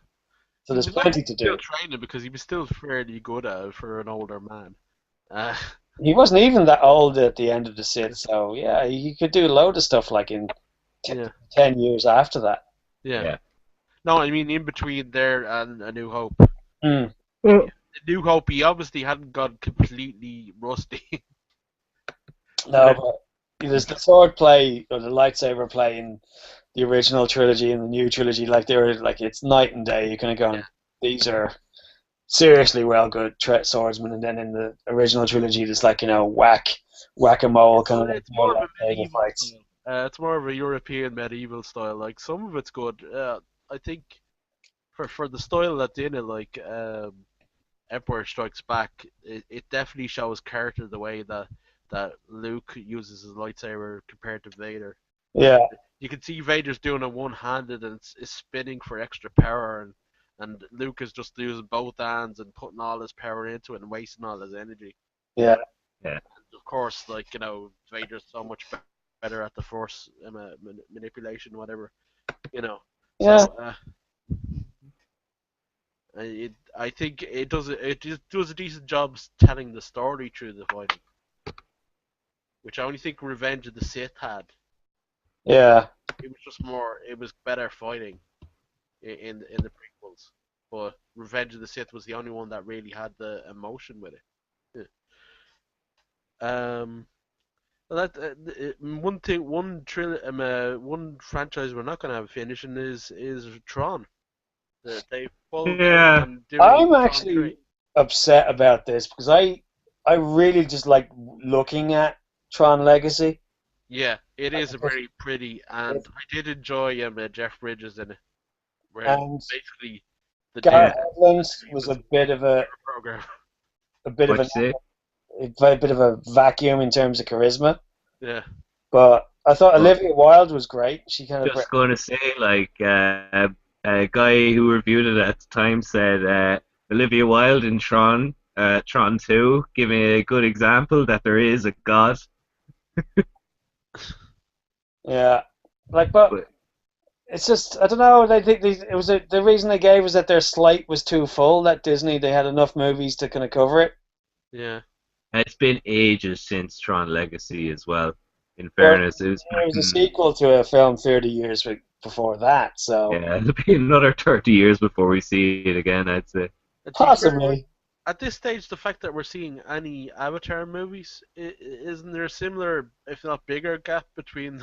So He there's was actually plenty to still do. training because he was still fairly good at it for an older man. Uh, He wasn't even that old at the end of the Sith, so yeah, he could do a load of stuff like in yeah, 10 years after that. yeah. yeah. No, I mean in between there and A New Hope. Hmm. Well, A New Hope, he obviously hadn't gone completely rusty. but No, but there's the sword play or the lightsaber play in the original trilogy and the new trilogy. Like they were like it's night and day. You're kind of yeah, going, these are seriously well good swordsmen, and then in the original trilogy, it's like whack a mole kind of like it's more more of a lightsaber medieval fights. style. It's more of a European medieval style. Like some of it's good. I think for the style that's in it, like Emperor Strikes Back, it definitely shows character the way that Luke uses his lightsaber compared to Vader. Like Yeah, you can see Vader's doing it one-handed and is spinning for extra power, and Luke is just using both hands and putting all his power into it and wasting all his energy. yeah, yeah, Of course, like Vader's so much better at the Force manipulation, whatever. You know, yeah, so I think it does a decent job telling the story through the fighting, which I only think Revenge of the Sith had. yeah. It was just more, it was better fighting in the prequels, but Revenge of the Sith was the only one that really had the emotion with it. Yeah. Well, one thing, one franchise we're not gonna have finishing is Tron. They pulled out yeah, on doing I'm Tron actually 3. upset about this because I really just like looking at Tron Legacy. Yeah, it Like, is a very pretty, and I did enjoy Jeff Bridges in it, where and basically the Gareth dude yeah. Edlund he was was a a bit of a program. a bit of What an you say? a bit of a vacuum in terms of charisma. Yeah, But I thought Well, Olivia Wilde was great. She kind of just going to say, like, a guy who reviewed it at the time said Olivia Wilde in Tron 2, give me a good example that there is a god. yeah, like, but But it's just I don't know. They think the reason they gave was that their slate was too full. That Disney they had enough movies to kind of cover it. yeah, it's been ages since Tron Legacy as well. In Well, fairness, it was it back was a in, sequel to a film 30 years before that, so yeah, it'll be another 30 years before we see it again, I'd say. and to be fair, possibly. at this stage, the fact that we're seeing any Avatar movies, isn't there a similar, if not bigger, gap between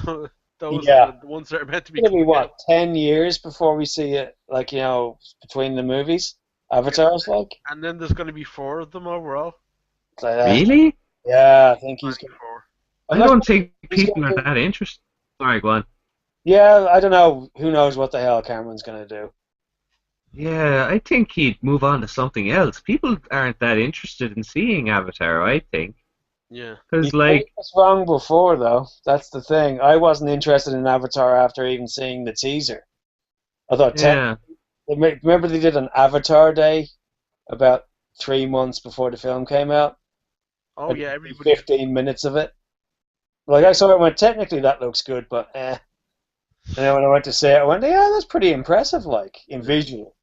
those and Yeah, the ones that are meant to be it'll be coming out? what 10 years before we see it. Like between the movies, Yeah, Avatar's like. and then there's going to be four of them overall. It's like that. Really? Yeah, I think he's. Only four. I'm I not don't sure think he's going people are to. that interested. Sorry, go on. Yeah, I don't know. Who knows what the hell Cameron's going to do? Yeah, I think he'd move on to something else. People aren't that interested in seeing Avatar, I think. Yeah, Because, He proved like, us wrong before, though. That's the thing. I wasn't interested in Avatar after even seeing the teaser. I thought Yeah. remember they did an Avatar Day about 3 months before the film came out, Oh and yeah, you see everybody. 15 minutes of it. Like I Yeah, saw it, and went technically that looks good, but eh. And then when I went to see it, I went, yeah, that's pretty impressive. Like in yeah, visual,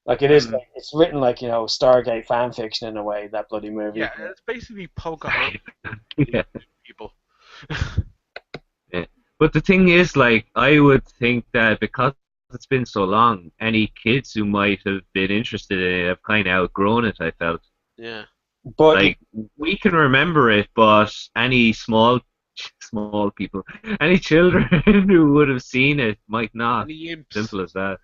like it is. Mm. Like, it's written like Stargate fan fiction in a way. That bloody movie. yeah. It's basically Pocahontas to Yeah. people. Yeah. But the thing is, like, I would think that because it's been so long, any kids who might have been interested in it have kind of outgrown it, I felt. Yeah. But Like, we can remember it, but any small people, any children who would have seen it might not. Any imps? Simple as that.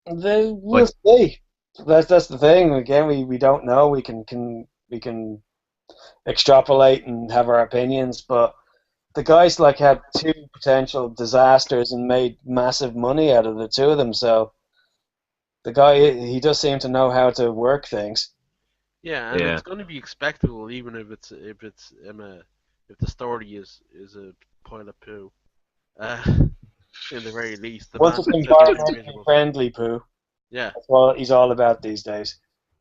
we'll But see. That's the thing. Again, we don't know. We can extrapolate and have our opinions, but the guys like had two potential disasters and made massive money out of the two of them. So the guy, he does seem to know how to work things. Yeah, and it's yeah, going to be expectable, even if the story is a pile of poo. Uh, in the very least, the Once man it's said it was environmentally miserable. friendly, poo. Yeah, That's what he's all about these days.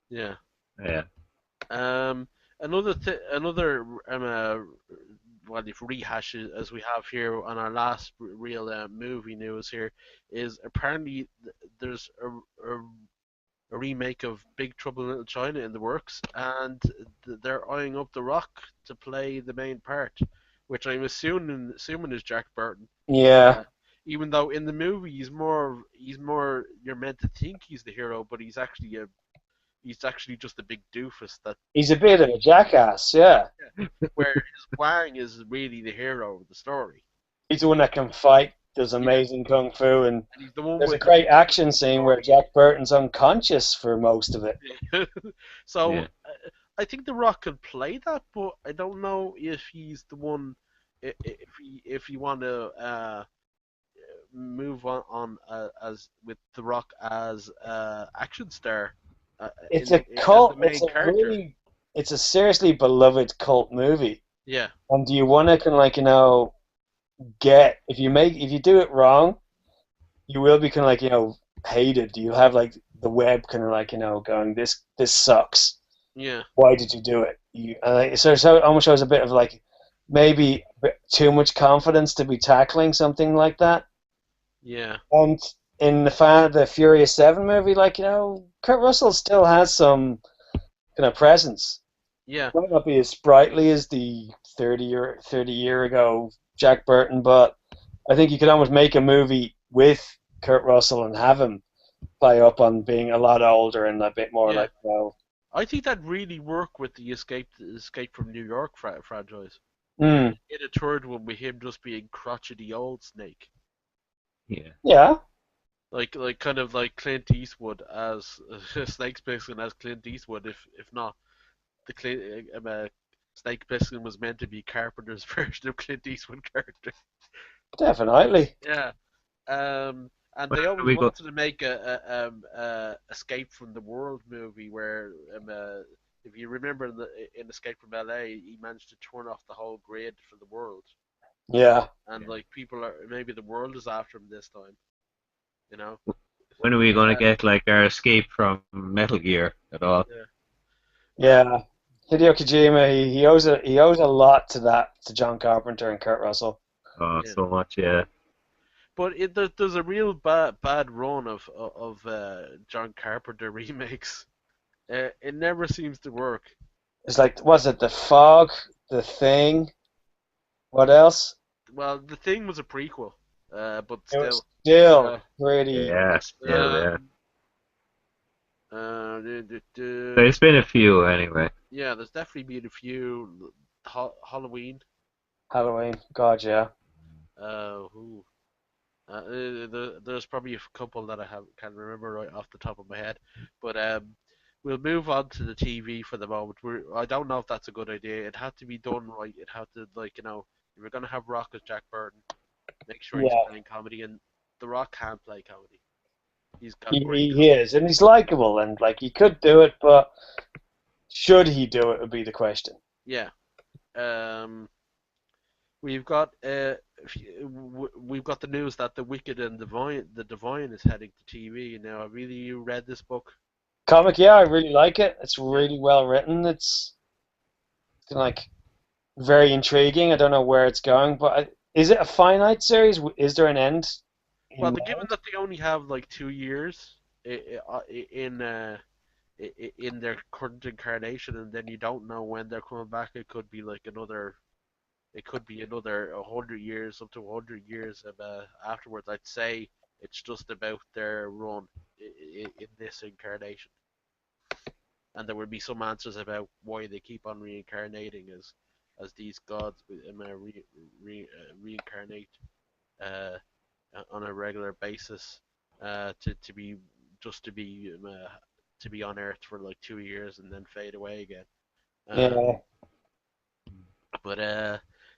yeah. yeah. Um, another well, if rehash as we have here on our last real movie news here is apparently there's a remake of Big Trouble in Little China in the works, and they're eyeing up The Rock to play the main part, which I'm assuming is Jack Burton. Yeah, Uh, Even though in the movie he's more you're meant to think he's the hero, but he's actually just a big doofus that he's a bit of a jackass. Yeah, whereas Wang is really the hero of the story. he's the one that can fight, does Yeah, amazing kung fu, and and he's the one there's a with the great biggest action scene where story. Jack Burton's unconscious for most of it. So Yeah. I think The Rock could play that, but I don't know if he's the one. If you want to move on as with The Rock as action star It's a as cult. the main character. It's a seriously beloved cult movie. Yeah, And do you want to kind of like get if you do it wrong, you will be kind of like hated. You'll have like the web kind of like going this sucks. yeah, Why did you do it? So it almost shows a bit of like maybe a bit too much confidence to be tackling something like that. yeah, And in the Furious 7 movie, like Kurt Russell still has some kind of presence. yeah, Might not be as sprightly as the 30 year ago Jack Burton, but I think you could almost make a movie with Kurt Russell and have him play up on being a lot older and a bit more yeah. like I think that really worked with the Escape from New York franchise. mm, In a third one with him just being crotchety old Snake. Yeah. yeah. Like kind of like Clint Eastwood as Snake Plissken as Clint Eastwood, if not the Snake Plissken was meant to be Carpenter's version of Clint Eastwood character. Definitely. Yeah, and Where they do always we go? wanted to make a Escape from the World movie where if you remember in Escape from LA, he managed to turn off the whole grid for the world, Yeah. and like people are maybe the world is after him this time, you know. When are we gonna Uh, get like our escape from Metal Gear at all? yeah. Yeah. Hideo Kojima, he owes a lot to John Carpenter and Kurt Russell. Oh, Yeah. so much, yeah. But there's a real bad run of John Carpenter remakes. It never seems to work. It's like, was it The Fog, The Thing? What else? Well, the thing was a prequel, but It was still. still Uh, pretty. Yeah, still, yeah. um, But it's been a few anyway. yeah, there's definitely been a few. Halloween. Halloween. God, yeah. Who? There's probably a couple that can't remember right off the top of my head, but we'll move on to the TV for the moment. I don't know if that's a good idea. It had to be done right. It had to if we're gonna have Rock as Jack Burton, make sure he's Yeah, playing comedy, and The Rock can't play comedy. He's got he, great he comedy. is, and he's likable, and like he could do it, but should he do it would be the question. Yeah. Um. we've got we've got the news that the Wicked and the Divine is heading to TV now. Have either of you read this book? Comic, yeah, I really like it. It's Yeah. really well written. It's like very intriguing. I don't know where it's going, but is it a finite series? Is there an end Well, in given mind? that they only have like 2 years in in their current incarnation, and then you don't know when they're coming back, it could be like another. It could be another 100 years, up to 100 years afterwards. I'd say it's just about their run in this incarnation, and there will be some answers about why they keep on reincarnating as these gods reincarnate uh, on a regular basis to be just to be on Earth for like 2 years and then fade away again. Um, Yeah, but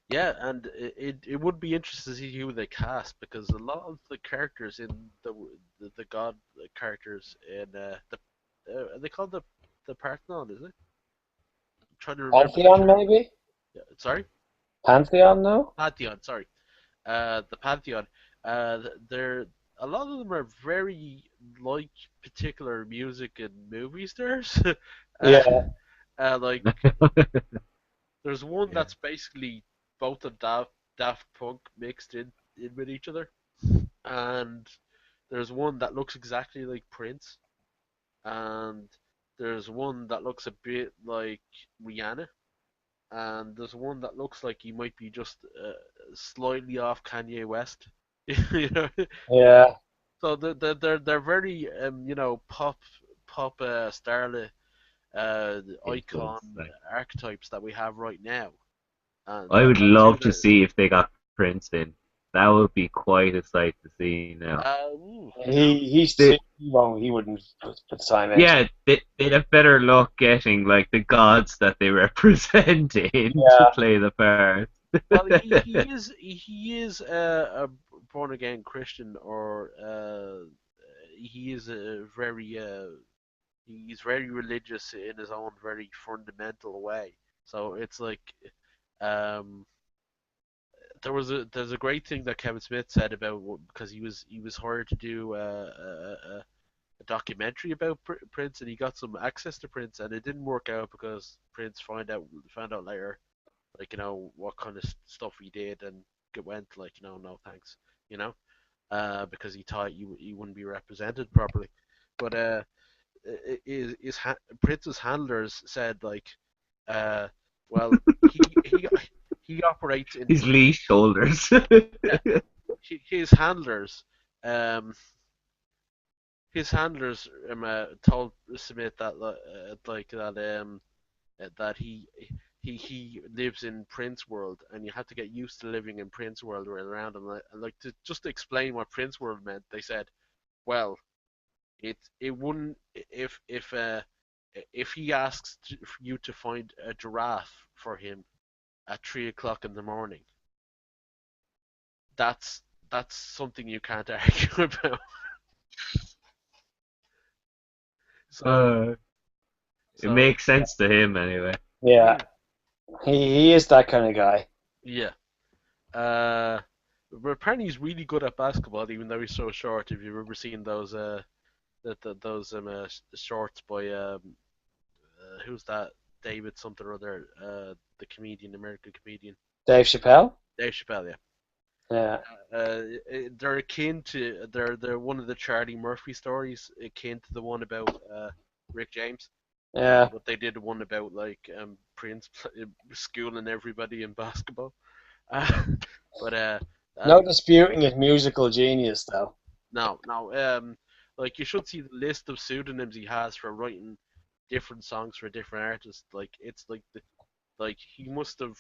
yeah, and it would be interesting to see who they cast because a lot of the characters in the god characters in the they call the Parthenon, is it? I'm trying to remember the Pantheon term. maybe. Yeah, sorry, Pantheon, no. Pantheon. Sorry, the Pantheon. They're a lot of them are very like particular music and movie stars. uh, Yeah, like there's one Yeah. that's basically both of Daft Punk mixed in with each other, and there's one that looks exactly like Prince, and there's one that looks a bit like Rihanna, and there's one that looks like he might be just slightly off Kanye West. you know, yeah, so they're very pop starlet icon Influence. Like, archetypes that we have right now, and I would that's who love to they're. see if they got Prince in. That would be quite a sight to see now. You know, he won't. He wouldn't put the time into. Yeah, they'd have better luck getting like the gods that they represent in to Yeah, play the part. well, he is a born again Christian, or he is a very he's very religious in his own very fundamental way. So it's like um, there's a great thing that Kevin Smith said about because he was hired to do a documentary about Prince, and he got some access to Prince, and it didn't work out because Prince found out later, like what kind of stuff he did, and it went like no thanks, you know, because he thought he wouldn't be represented properly, but Prince's handlers said like, uh, well he operates in His leash shoulders. yeah his handlers um his handlers told Smith that like that he lives in Prince World, and you have to get used to living in Prince World right around him. Like to just explain what Prince World meant, they said, well, it wouldn't if he asks for you to find a giraffe for him at 3 o'clock in the morning, that's that's something you can't argue about. So uh, it so makes sense to him anyway. yeah. mm, He is that kind of guy. yeah. Uh, but apparently he's really good at basketball, even though he's so short. If you've ever seen those those shorts by who's that David something or other the comedian, American comedian Dave Chappelle. Dave Chappelle, yeah. Yeah, They're akin to they're one of the Charlie Murphy stories akin to the one about Rick James. yeah. But they did one about like Prince schooling everybody in basketball. Uh, but No and disputing his musical genius, though. no, like you should see the list of pseudonyms he has for writing different songs for different artists. Like it's like like he must have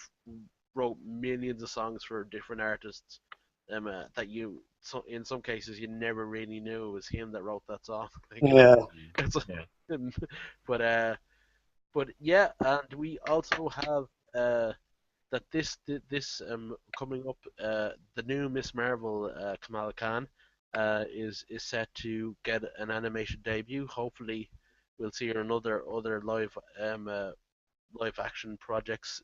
wrote millions of songs for different artists. That so in some cases you never really knew it was him that wrote that song. Like Yeah, it's, Yeah. but but yeah, and we also have that this coming up the new Miss Marvel Kamala Khan is set to get an animation debut. Hopefully, we'll see her in other live action projects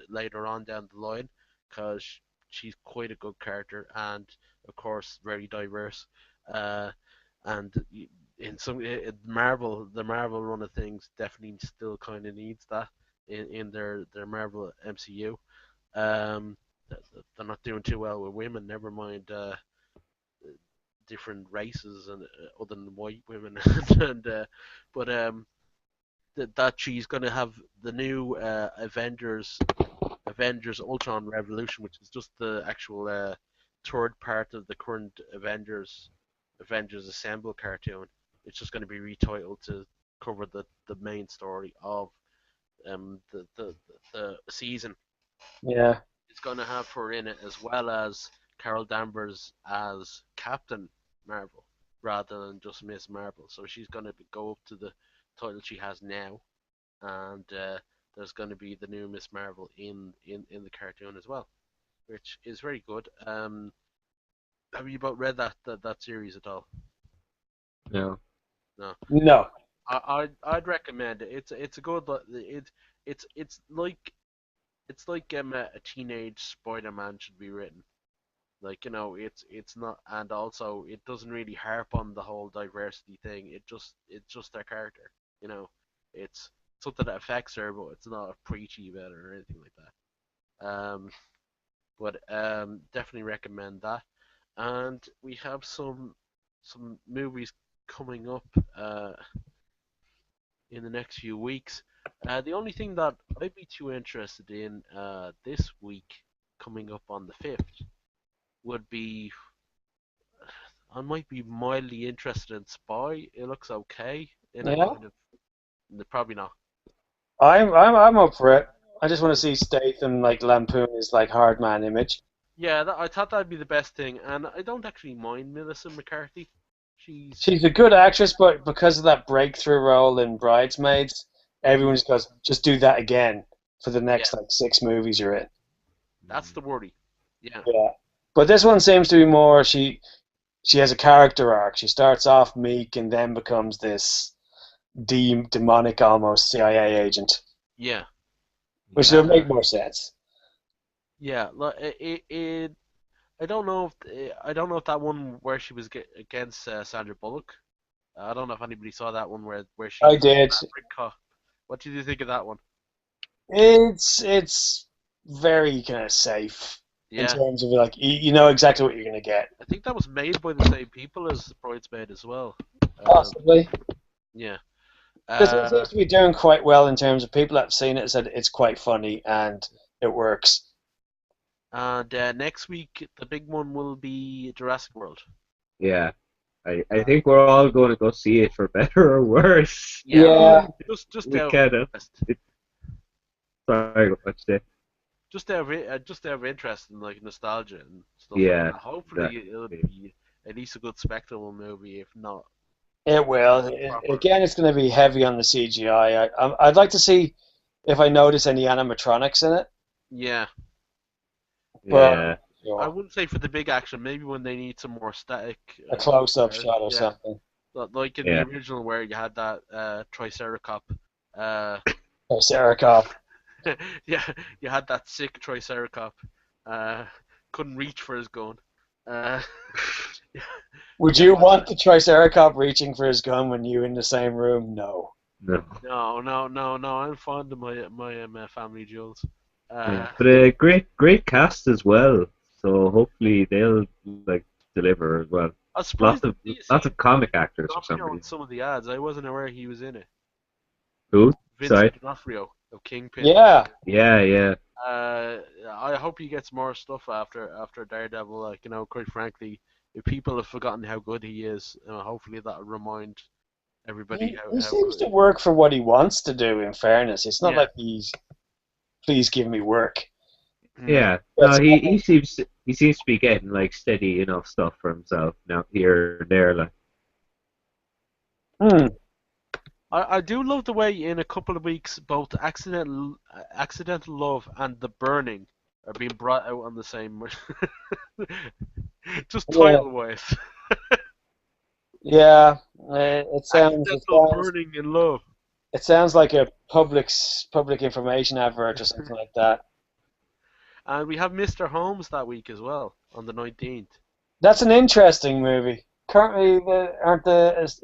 later on down the line. because she's quite a good character and of course very diverse. Uh, and in some Marvel, the Marvel run of things definitely still kind of needs that in their Marvel MCU. Um, they're not doing too well with women. Never mind different races and other than white women, and but that she's going to have the new Avengers Ultron Revolution, which is just the actual third part of the current Avengers Assemble cartoon. It's just going to be retitled to cover the main story of the season. Yeah. It's going to have her in it as well as Carol Danvers as Captain Marvel rather than just Miss Marvel. So she's going to go up to the title she has now, and there's going to be the new Miss Marvel in the cartoon as well, which is very good. Have you about read that series at all? No. No. No. I'd recommend it. It's a good it's like a teenage Spider-Man should be written. Like, it's not, and also it doesn't really harp on the whole diversity thing. It's just their character. You know, it's something that affects her, but it's not preachy about it or anything like that. But definitely recommend that. And we have some movies coming up in the next few weeks. The only thing that I'd be too interested in this week, coming up on the 5th, would be I might be mildly interested in Spy. It looks okay in a Yeah. kind of probably not. I'm up for it. I just want to see Statham like lampoon his like hard man image. Yeah, I thought that'd be the best thing, and I don't actually mind Melissa McCarthy. She's She's a good actress, but because of that breakthrough role in Bridesmaids, everyone just goes, just do that again for the yeah, next like 6 movies you're in. that's the worry. Yeah, Yeah. But this one seems to be more she has a character arc. She starts off meek and then becomes this demonic almost CIA agent, yeah, which will uh, make more sense. yeah. I don't know if that one where she was against Sandra Bullock. I don't know if anybody saw that one where I she's did. Maverick cop. What did you think of that one? It's very kind of safe in Yeah, terms of like you know exactly what you're gonna get. I think that was made by the same people as Bridesmaid as well. Um, Possibly. yeah. This one Uh, seems to be doing quite well in terms of people that have seen it said it's quite funny and it works. and next week the big one will be Jurassic World. Yeah. I think we're all going to go see it for better or worse. Yeah, Yeah, just We out of kind of. interest, Sorry, what you say? just out of interest and like nostalgia and stuff like Yeah, that. Hopefully it'll exactly. be at least a good spectacle movie, if not it will. proper. Again, it's going to be heavy on the CGI. I'd like to see if I notice any animatronics in it, Yeah, but Yeah. I sure, wouldn't say for the big action. Maybe when they need some more static. a close-up Or, shot or yeah, something. like in the Yeah. original where you had that Triceracop. Uh, Or Sarah. yeah, you had that sick Triceracop. Uh, couldn't reach for his gun. Uh, Would yeah, you want the Triceracop reaching for his gun when you in the same room? No. No. no. I'm fond of my family jewels. Yeah. Uh, But a great cast as well. So hopefully they'll like deliver as well. I was surprised Lots to of see lots of comic actors for some D'Onofrio in reason. some of the ads. I wasn't aware he was in it. Who? Sorry. Vincent D'Onofrio of Kingpin. Yeah, Yeah, yeah. I hope he gets more stuff after Daredevil. Like, quite frankly, if people have forgotten how good he is, hopefully that'll remind everybody he how seems good. to work for what he wants to do. In fairness, it's not Yeah. like he's please give me work. Mm. Yeah. No, That's he seems to be getting like steady enough stuff for himself now here and there. Like hmm, I do love the way in a couple of weeks both Accidental Love and The Burning are being brought out on the same. Just yeah, title wise. yeah. It Accidental sounds Burning in Love. it sounds like a public information advert or something like that. And we have Mr. Holmes that week as well on the 19th. That's an interesting movie. Currently,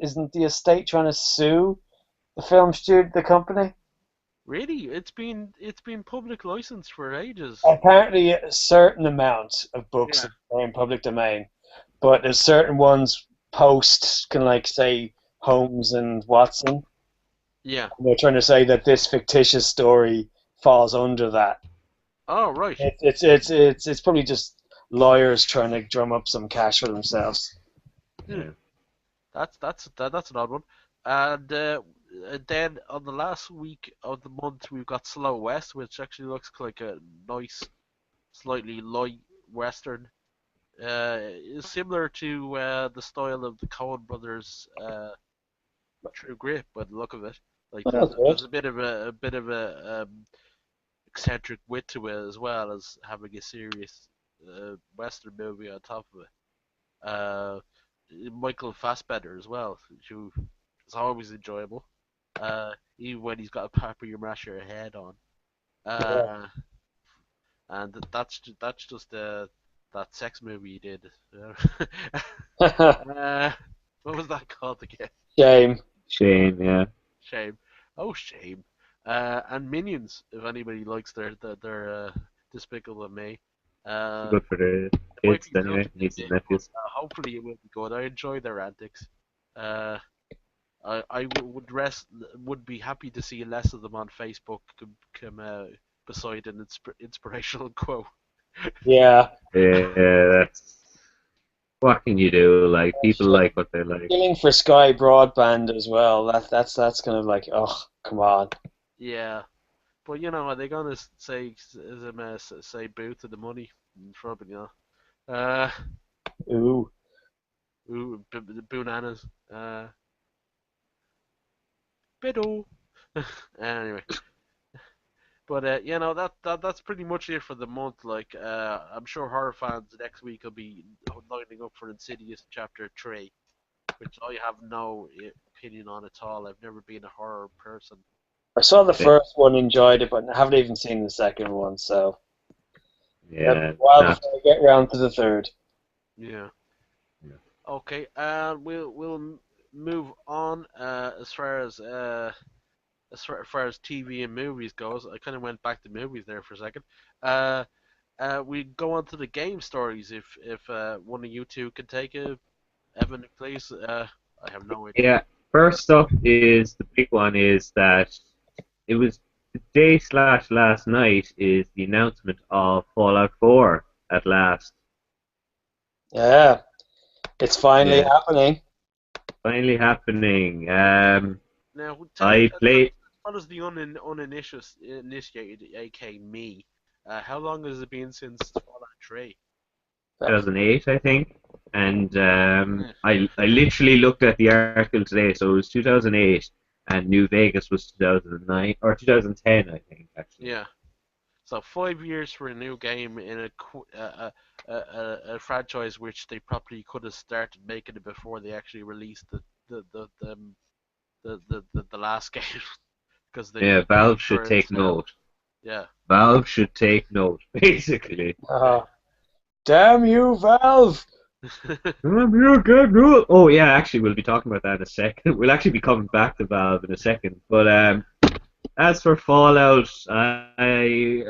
isn't the estate trying to sue the film studio, the company? Really, it's been public license for ages. Apparently, a certain amount of books Yeah, are in public domain, but there's certain ones post, can like say Holmes and Watson. yeah. And they're trying to say that this fictitious story falls under that. Oh, right. It's probably just lawyers trying to drum up some cash for themselves. Hmm. Yeah. That's an odd one. And then on the last week of the month, we've got Slow West, which actually looks like a nice, slightly light western. It's similar to the style of the Coen brothers' True Grit, by the look of it. Like Oh, there's good. a bit of a eccentric wit to it as well as having a serious western movie on top of it. Michael Fassbender as well, who is always enjoyable. Even when he's got a Papa Your Masher head on. Uh, and that's just that sex movie he did. Yeah. uh, what was that called again? Shame. Shame, yeah. Shame. Oh, shame. And Minions, if anybody likes their Despicable Me. Uh, Good for the might kids be anyway, tilted a nieces and bit, but nephews. hopefully it will be good. I enjoy their antics. Uh, would be happy to see less of them on Facebook come beside an inspirational quote. Yeah. Yeah, that's what can you do? Like people like what they like. Feeling for Sky Broadband as well. That's kind of like, oh, come on. Yeah, but are they gonna say boo to the money in front of Uh, Ooh. bananas. Biddle. Anyway. But that's pretty much it for the month. Like I'm sure horror fans next week will be lining up for Insidious Chapter 3, which I have no opinion on at all. I've never been a horror person. I saw the Yeah, first one, enjoyed it, but I haven't even seen the second one, so it'll be yeah, a while not. before I get round to the third. Yeah. Yeah. Okay. We'll move on as far as TV and movies goes. I kind of went back to movies there for a second. Uh, we go on to the game stories if one of you two can take it. Evan, please. I have no idea. Yeah. First up is the big one is that it was today slash last night is the announcement of Fallout 4 at last. Yeah, it's finally Yeah, happening. finally happening. Now, I played tell us the uninitiated, aka me. How long has it been since Fallout 3? 2008, I think, and Eh, I literally looked at the article today, so it was 2008, and New Vegas was 2009 or 2010, I think, actually. yeah. So 5 years for a new game in a franchise which they probably could have started making it before they actually released the last game because they Yeah, paid Valve for should it take themselves. note. Yeah. Valve should take note, basically. Damn you, Valve! You're good, rule. Oh yeah, actually, we'll be talking about that in a second. We'll actually be coming back to Valve in a second. But as for Fallout, I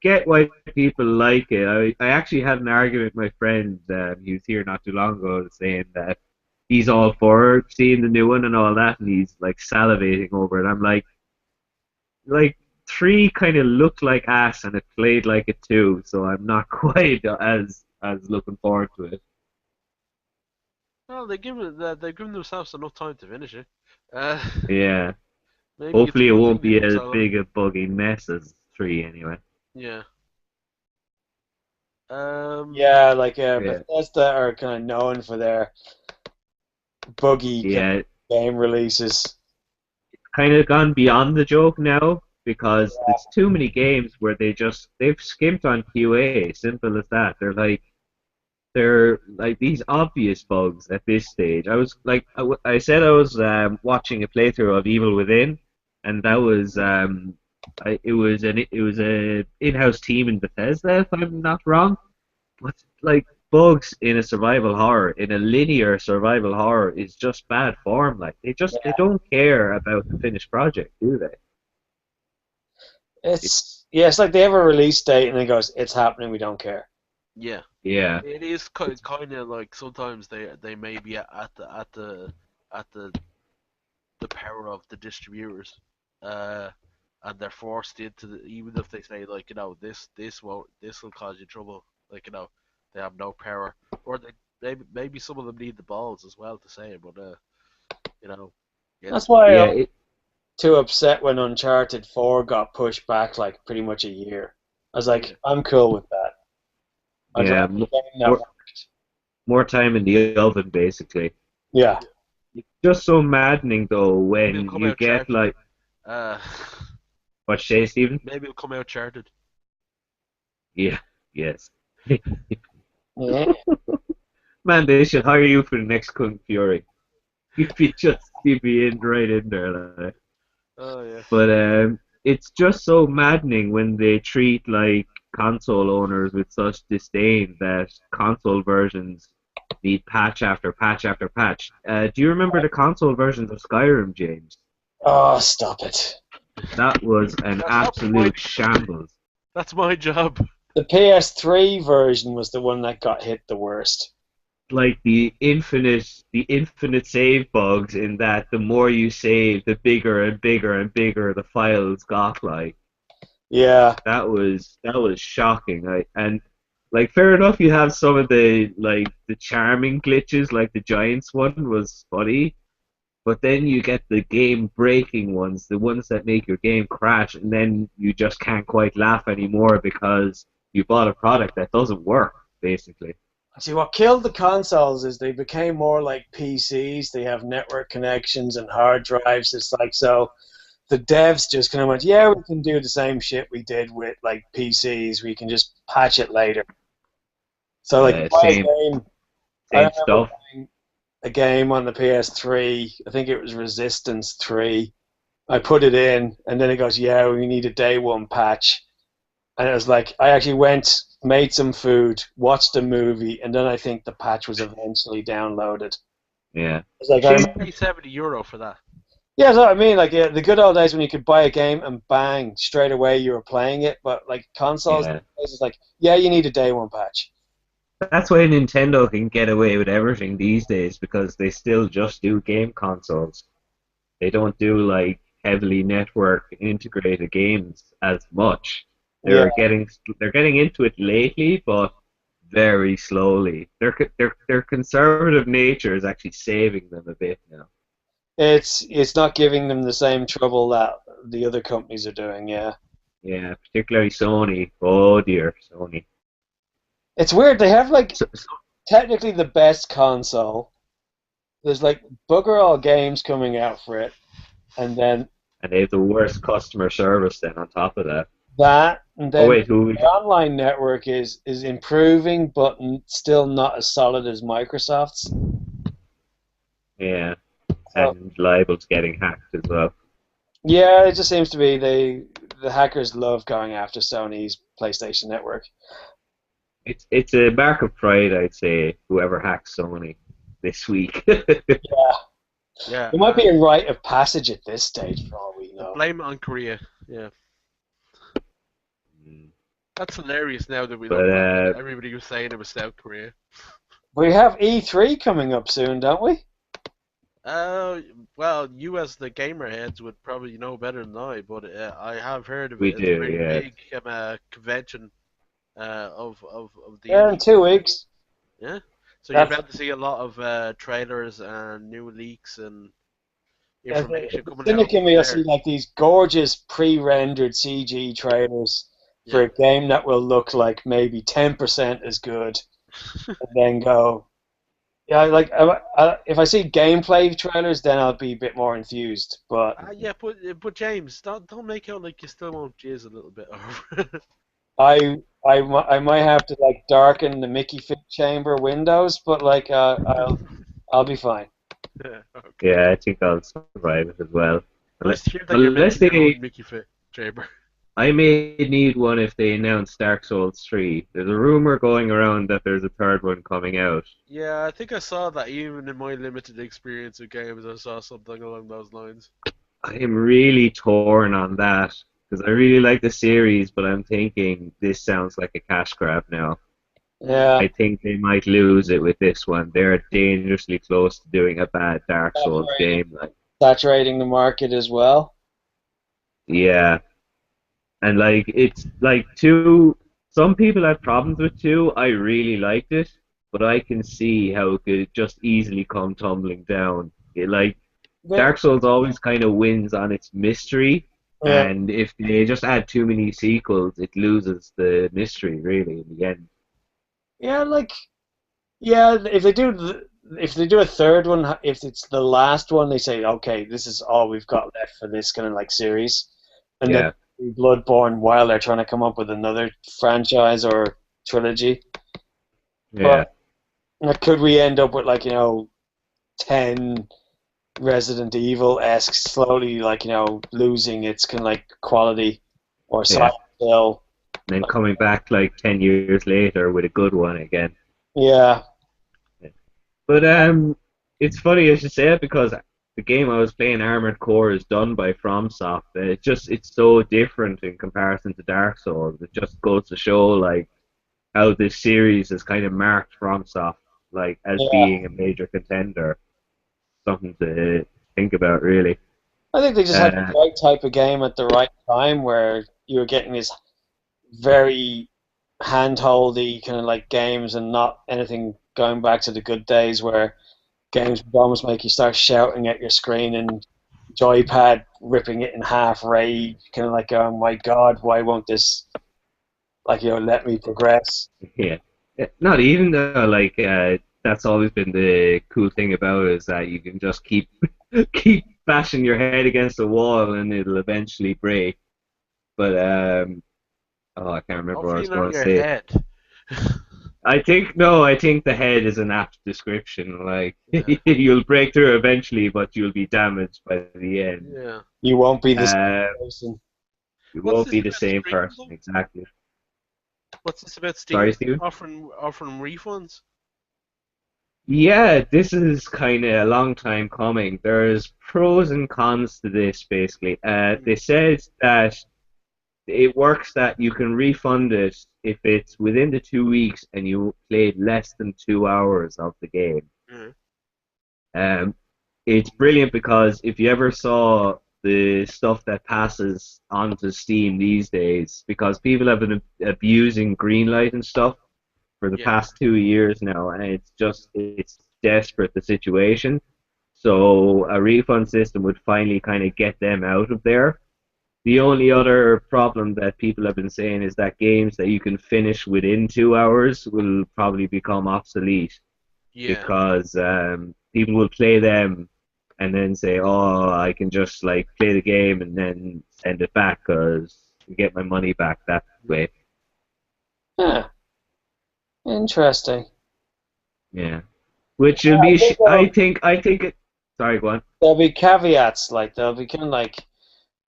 get why people like it. I actually had an argument with my friend. He was here not too long ago, saying that he's all for seeing the new one and all that, and he's like salivating over it. I'm like three kind of looked like ass, and it played like it too. So I'm not quite as looking forward to it. Well, they've given themselves enough time to finish it. Uh, Yeah. maybe it's a Hopefully it good won't thing they be took as so long. big a buggy mess as three anyway. Yeah. Um. Yeah, like Yeah. Bethesda are kind of known for their buggy kind Yeah, of game releases. kind of gone beyond the joke now because it's too many games where they've skimped on QA. Simple as that. They're like these obvious bugs at this stage. I was like I said I was watching a playthrough of Evil Within, and that was it was a in-house team in Bethesda, if I'm not wrong. But like bugs in a survival horror, in a linear survival horror, is just bad form. Like they don't care about the finished project, do they? It, It's like they have a release date and it goes, it's happening, we don't care. Yeah, yeah, it is it's kind of like sometimes they may be at the power of the distributors, uh, and they're forced into even if they say like this will cause you trouble, like they have no power, or maybe some of them need the balls as well to say it, but you know That's it's why I yeah, was too upset when Uncharted 4 got pushed back like pretty much a year. I was yeah like, I'm cool with that. I'd yeah, rather a game that more worked. more time in the oven, basically. Yeah. yeah It's just so maddening though maybe it'll when come you out get charted, like uh what you say, Stephen? maybe it'll come out charted. Yeah, yes. Yeah. Man, they should hire you for the next Kung Fury. You'd be in right in there. Like. Oh yeah. But it's just so maddening when they treat like console owners with such disdain that console versions need patch after patch after patch. Do you remember the console versions of Skyrim, James? Oh, stop it. That was an That's my absolute shambles. that's my job. The PS3 version was the one that got hit the worst. Like the infinite save bugs in that the more you save, the bigger and bigger and bigger the files got. Like Yeah. that was shocking. And like fair enough, you have some of the charming glitches, like the Giants one was funny, but then you get the game breaking ones, the ones that make your game crash, and then you just can't quite laugh anymore because you bought a product that doesn't work, basically. See, what killed the consoles is they became more like PCs. They have network connections and hard drives. It's like, so the devs just kind of went, yeah, we can do the same shit we did with like PCs. We can just patch it later. So like, Yeah, buy a same game. I same remember stuff. buying a game on the PS3. I think it was Resistance 3. I put it in, and then it goes, yeah, we need a day one patch. And it was like, I actually went, made some food, watched a movie, and then I think the patch was eventually downloaded. Yeah. It's like, You Shame. pay €70 for that. yeah, that's what I mean. Like, yeah, the good old days when you could buy a game and bang, straight away you were playing it. But like consoles, Yeah. it's like, yeah, you need a day one patch. That's why Nintendo can get away with everything these days because they still just do game consoles. They don't do like heavily network integrated games as much. Yeah, They're getting into it lately, but very slowly. Their conservative nature is actually saving them a bit now. it's not giving them the same trouble that the other companies are doing. Yeah, Yeah, particularly Sony. Oh dear, Sony. it's weird. They have like So, technically the best console. There's like bugger all games coming out for it, and then and they have the worst customer service then on top of that. that, and Oh then wait, who? the online network is improving, but still not as solid as Microsoft's. Yeah, So and liable to getting hacked as well. yeah, it just seems to be the hackers love going after Sony's PlayStation Network. It's a mark of pride, I'd say. Whoever hacks Sony this week. Yeah, Yeah, it might be a rite of passage at this stage, for all we know. blame it on Korea. Yeah, that's hilarious. Now that we but look back at it, everybody was saying it was South Korea. We have E3 coming up soon, don't we? Uh, well, you as the gamer heads would probably know better than I, but I have heard of we it. It's a do, really yeah. big convention of the Yeah, in industry. 2 weeks. Yeah, so you're That's about to see a lot of trailers and new leaks and As information coming out Cynic and over me will see there. like these gorgeous pre-rendered CG trailers for Yeah. a game that will look like maybe 10% as good, and then go, yeah, like if I see gameplay trailers, then I'll be a bit more enthused. But Yeah, but James, don't make out like you still won't jizz a little bit over it. I might have to like darken the Mickey Fit chamber windows, but like I'll be fine. Yeah, okay. Yeah, I think I'll survive it as well. Nice to hear that you're Unless making your they own Mickey Fit chamber. I may need one if they announce Dark Souls 3. There's a rumor going around that there's a third one coming out. Yeah, I think I saw that even in my limited experience with games, I saw something along those lines. I am really torn on that because I really like the series, but I'm thinking this sounds like a cash grab now. Mm. Yeah, I think they might lose it with this one. They're dangerously close to doing a bad Dark Souls saturating, game. Like, saturating the market as well. yeah, and like it's like two. Some people had problems with two. I really liked it, but I can see how it could just easily come tumbling down. Like But, Dark Souls always kind of wins on its mystery, yeah, and if they just add too many sequels, it loses the mystery really in the end. yeah, like yeah, if they do a third one, if it's the last one, they say, okay, this is all we've got left for this kind of like series, and then Yeah, Bloodborne while they're trying to come up with another franchise or trilogy. yeah, But could we end up with like 10 Resident Evil esque slowly like losing its kind of like quality or yeah. Silent Hill? And then coming back like 10 years later with a good one again. Yeah, But it's funny I should say it because the game I was playing, Armored Core, is done by FromSoft. And it's so different in comparison to Dark Souls. It just goes to show like how this series has kind of marked FromSoft like as yeah. being a major contender. Something to think about really. I think they just had the Uh, right type of game at the right time where you were getting this very handholdy kind of like games and not anything going back to the good days where games would almost make you start shouting at your screen and joypad ripping it in half rage, kind of like going, my God, why won't this like let me progress? yeah. Not even though like that's always been the cool thing about it is that you can just keep keep bashing your head against the wall and it'll eventually break. But oh, I can't remember what I Hopefully was not going to your say. head. I think no, I think the head is an apt description. Like Yeah. you'll break through eventually, but you'll be damaged by the end. Yeah. You won't be this Uh, person. you What's won't this be the about same Steam person though? exactly. What's this about Sorry, Steam Stephen. offering refunds? Yeah, this is kind of a long time coming. There's pros and cons to this, basically. Mm. They said that it works that you can refund it if it's within the 2 weeks and you played less than 2 hours of the game. Mm. Um, it's brilliant because if you ever saw the stuff that passes onto Steam these days, because people have been abusing Greenlight and stuff for the Yeah. past 2 years now, and it's desperate the situation. So a refund system would finally kind of get them out of there. The only other problem that people have been saying is that games that you can finish within 2 hours will probably become obsolete Yeah. because people will play them and then say, "Oh, I can just like play the game and then send it back because I get my money back that way." Huh, interesting. Yeah. Which will I be, think I think it. Sorry, go on. there'll be caveats, like there'll be kind of like,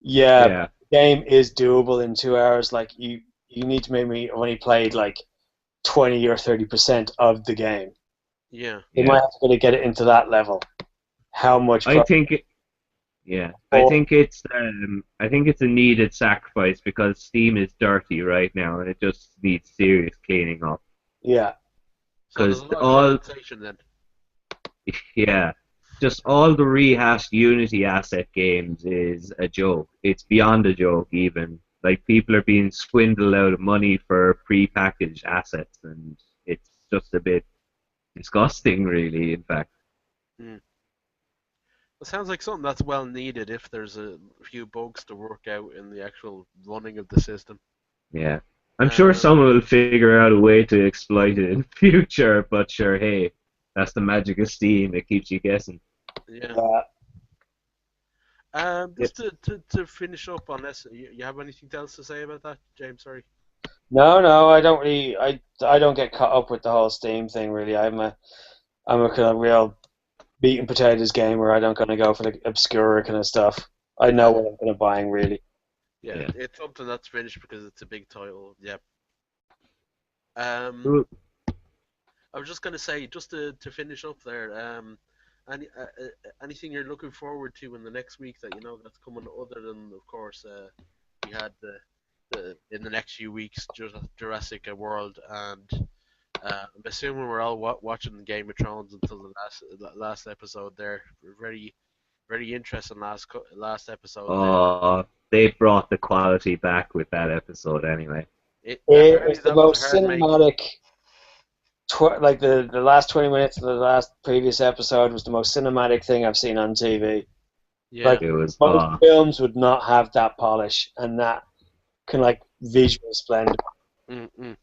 yeah, Yeah, game is doable in 2 hours. Like you need to maybe only played like 20 or 30% of the game. Yeah. They yeah. might have to get it into that level. How much I pro? think it, yeah. Or, I think it's a needed sacrifice because Steam is dirty right now and it just needs serious cleaning up. yeah, So there's Because a lot of all, condensation then. yeah, just all the rehashed Unity asset games is a joke. It's beyond a joke even. Like people are being swindled out of money for pre-packaged assets and it's just a bit disgusting really, in fact. Mm. It sounds like something that's well needed if there's a few bugs to work out in the actual running of the system. Yeah. I'm sure Um, someone will figure out a way to exploit it in future, but sure, hey, that's the magic of Steam. It keeps you guessing. yeah. yeah. Just to finish up on this, you have anything else to say about that, James? Sorry. No, no, I don't really. I don't get caught up with the whole Steam thing really. I'm a kind of real meat and potatoes gamer. I don't kind of go for the obscure kind of stuff. I know what I'm kind of buying really. Yeah, Yeah. it's something that's finished because it's a big title. Yeah. Um, Cool. I was just gonna say, just to finish up there, anything you're looking forward to in the next week that you know that's coming, other than, of course, we had the in the next few weeks Jurassic World, and I'm assuming we're all watching Game of Thrones until the last episode there. Very very interesting last episode there. Oh, they brought the quality back with that episode anyway. It Apparently was the that was a most hard make. cinematic. Like the last 20 minutes of the last previous episode was the most cinematic thing I've seen on TV. Yeah. Like It was, most films would not have that polish and that kind of like visual splendor. Mm-mm.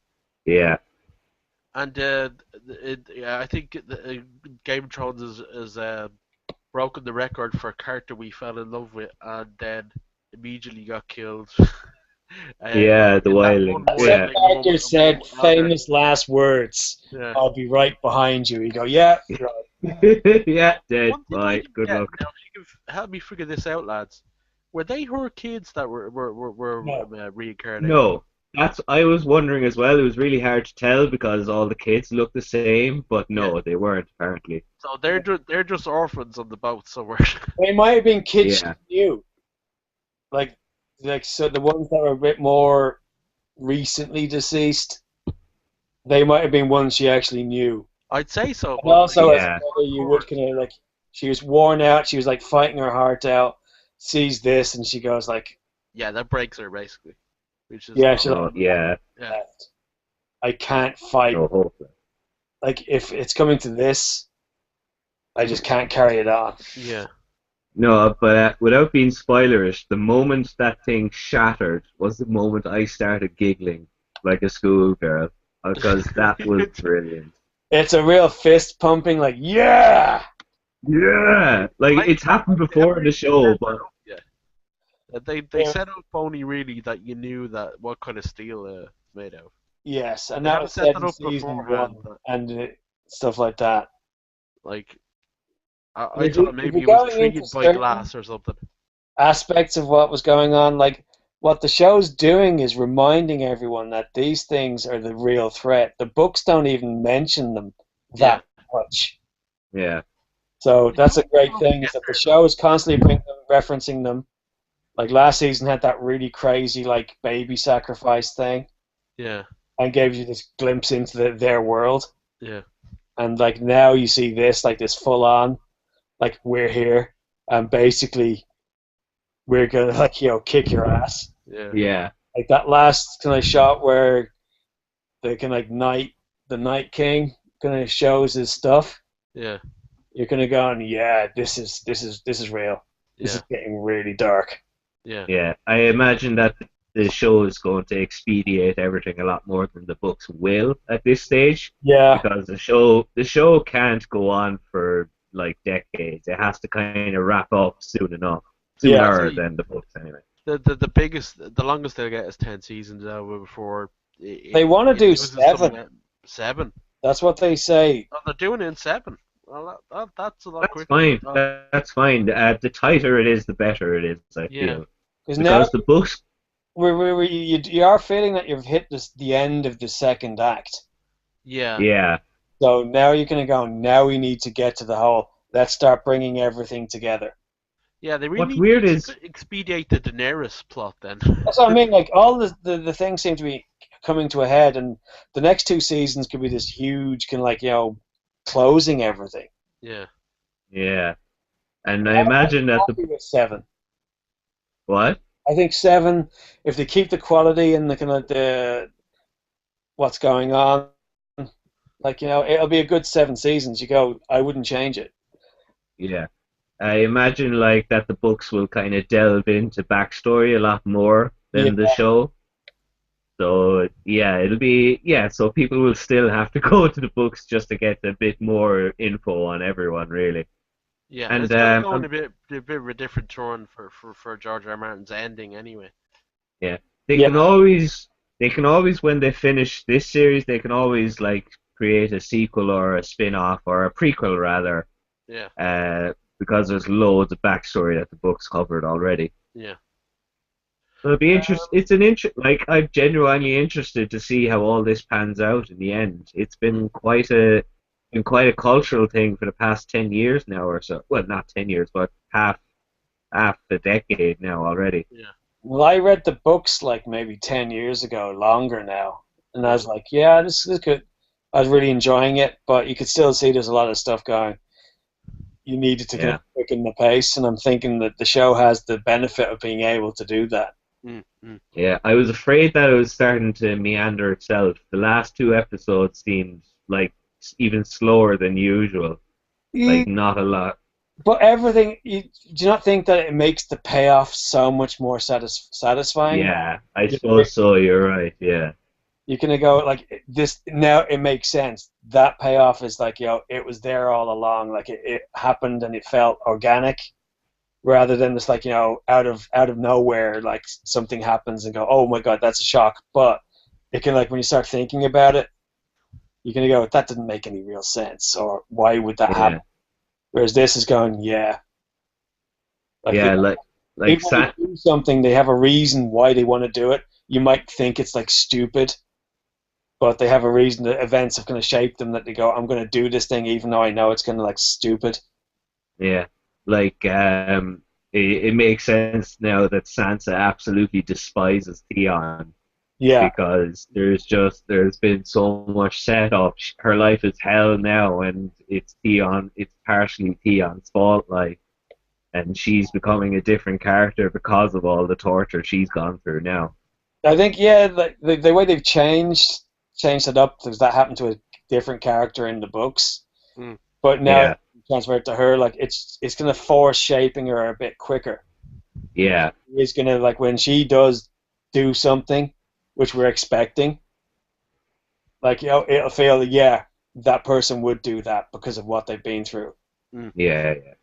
yeah. And yeah, I think Game of Thrones is broken the record for a character we fell in love with and then immediately got killed. Yeah, the In that one wildling. Some Yeah. wording, character said other. famous last words. Yeah. I'll be right behind you. You go, yeah, right. yeah, dead. One thing I Bye. didn't Good get, luck. now if you can help me figure this out, lads, were they her kids that were No. reincarnated? No, that's I was wondering as well. It was really hard to tell because all the kids looked the same, but Yeah. no, they weren't apparently. So they're just orphans on the boat somewhere. They might have been kids she Yeah, knew. Like, so the ones that were a bit more recently deceased, they might have been ones she actually knew. I'd say so, And but like, also, as a yeah, mother, you would kind of like, she was worn out. She was like fighting her heart out. Sees this, and she goes like, yeah, that breaks her basically, which is "Yeah, not. she's like, no, yeah, Yeah, I can't fight. no hope. Like, if it's coming to this, I just can't carry it on." yeah, No, but without being spoilerish, the moment that thing shattered was the moment I started giggling like a schoolgirl because that was brilliant. It's a real fist pumping, like, yeah. Yeah, like it's happened before in the show, but yeah. They set up only really that you knew that what kind of steel it's made out. Yes, and They that haven't was set said that in up season beforehand. one, and stuff like that. Like I, And I thought if maybe you're it was going into treated by certain glass or something. aspects of what was going on, like what the show's doing is reminding everyone that these things are the real threat. The books don't even mention them Yeah. that much. yeah, So that's a great Don't thing is forget that the show is constantly referencing them. Like last season had that really crazy like baby sacrifice thing Yeah, and gave you this glimpse into their world. yeah, And like now you see this like this full on like we're here and basically we're gonna like kick your ass. yeah, yeah, Like that last kind of shot where the kind of like the Night King kind of shows his stuff. yeah, You're kind of going, yeah, this is real. This yeah, is getting really dark. yeah, yeah. I imagine that the show is going to expedite everything a lot more than the books will at this stage Yeah, because the show can't go on for like decades. It has to kind of wrap up soon enough, yeah. I'd sooner say than the books anyway. the longest they'll get is 10 seasons now before They want to it do loses some of 7. that. 7. That's what they say. Oh, they're doing it in 7. Well, that's a lot That's quicker than I fine. thought. That's fine. The tighter it is, the better it is. I Yeah, feel Because now because the books. you are feeling that you've hit the end of the second act. yeah, Yeah. So now you're going to go, now we need to get to the whole, let's start bringing everything together. yeah. They What's really weird need is to expedite the Daenerys plot then. That's what I mean. Like all the things seem to be coming to a head, and the next 2 seasons could be this huge kind of like closing everything. Yeah, yeah, and I imagine that the Happy with 7. what? I think 7, if they keep the quality and the kind of the what's going on, like it'll be a good 7 seasons. You go, I wouldn't change it. Yeah. I imagine like that the books will kind of delve into backstory a lot more Yeah, than the show. So yeah, it'll be so people will still have to go to the books just to get a bit more info on everyone really. yeah. And It's gonna go in a bit of a different turn for George R. R. Martin's ending anyway. yeah, they yeah, can always when they finish this series they can always like create a sequel or a spin-off or a prequel rather, Yeah, because there's loads of backstory that the books covered already. yeah. It'll be interest. It's an interest. Like I'm genuinely interested to see how all this pans out in the end. It's Mm, been quite a cultural thing for the past 10 years now or so. Well, not 10 years, but half a decade now already. yeah. Well, I read the books like maybe 10 years ago, longer now, and I Mm, was like, yeah, this could. I was really enjoying it, but you could still see there's a lot of stuff going. You needed to kind Yeah, of quicken the pace, and I'm thinking that the show has the benefit of being able to do that. mm. yeah. I was afraid that it was starting to meander itself. The last two episodes seemed like even slower than usual. Like not a lot. But everything, do you not think that it makes the payoff so much more satisfying? Yeah, I You suppose so. You're right. Yeah, You're gonna go like this now. It makes sense. That payoff is like, it was there all along. Like it happened and it felt organic, rather than just like, out of nowhere, like something happens and go, oh my god, that's a shock. But it can, like, when you start thinking about it, you're gonna go, that didn't make any real sense, or why would that happen? yeah, Whereas this is going, yeah, like yeah. Like even when Sa they do something, they have a reason why they want to do it. You might think it's like stupid, but they have a reason. That events have kind of shaped them, that they go, I'm going to do this thing even though I know it's kind of like stupid. Yeah, like it makes sense now that Sansa absolutely despises Theon Yeah, because there's been so much setup. Her life is hell now, and it's partially Theon's fault, like, and she's becoming a different character because of all the torture she's gone through now. I think, yeah, the way they've changed it up, because that happened to a different character in the books, Mm. but now Yeah, transferred to her, like it's going to force shaping her a bit quicker. yeah, It's going to, like, when she does do something, which we're expecting, like, it'll feel, yeah, that person would do that because of what they've been through. Mm. yeah, yeah,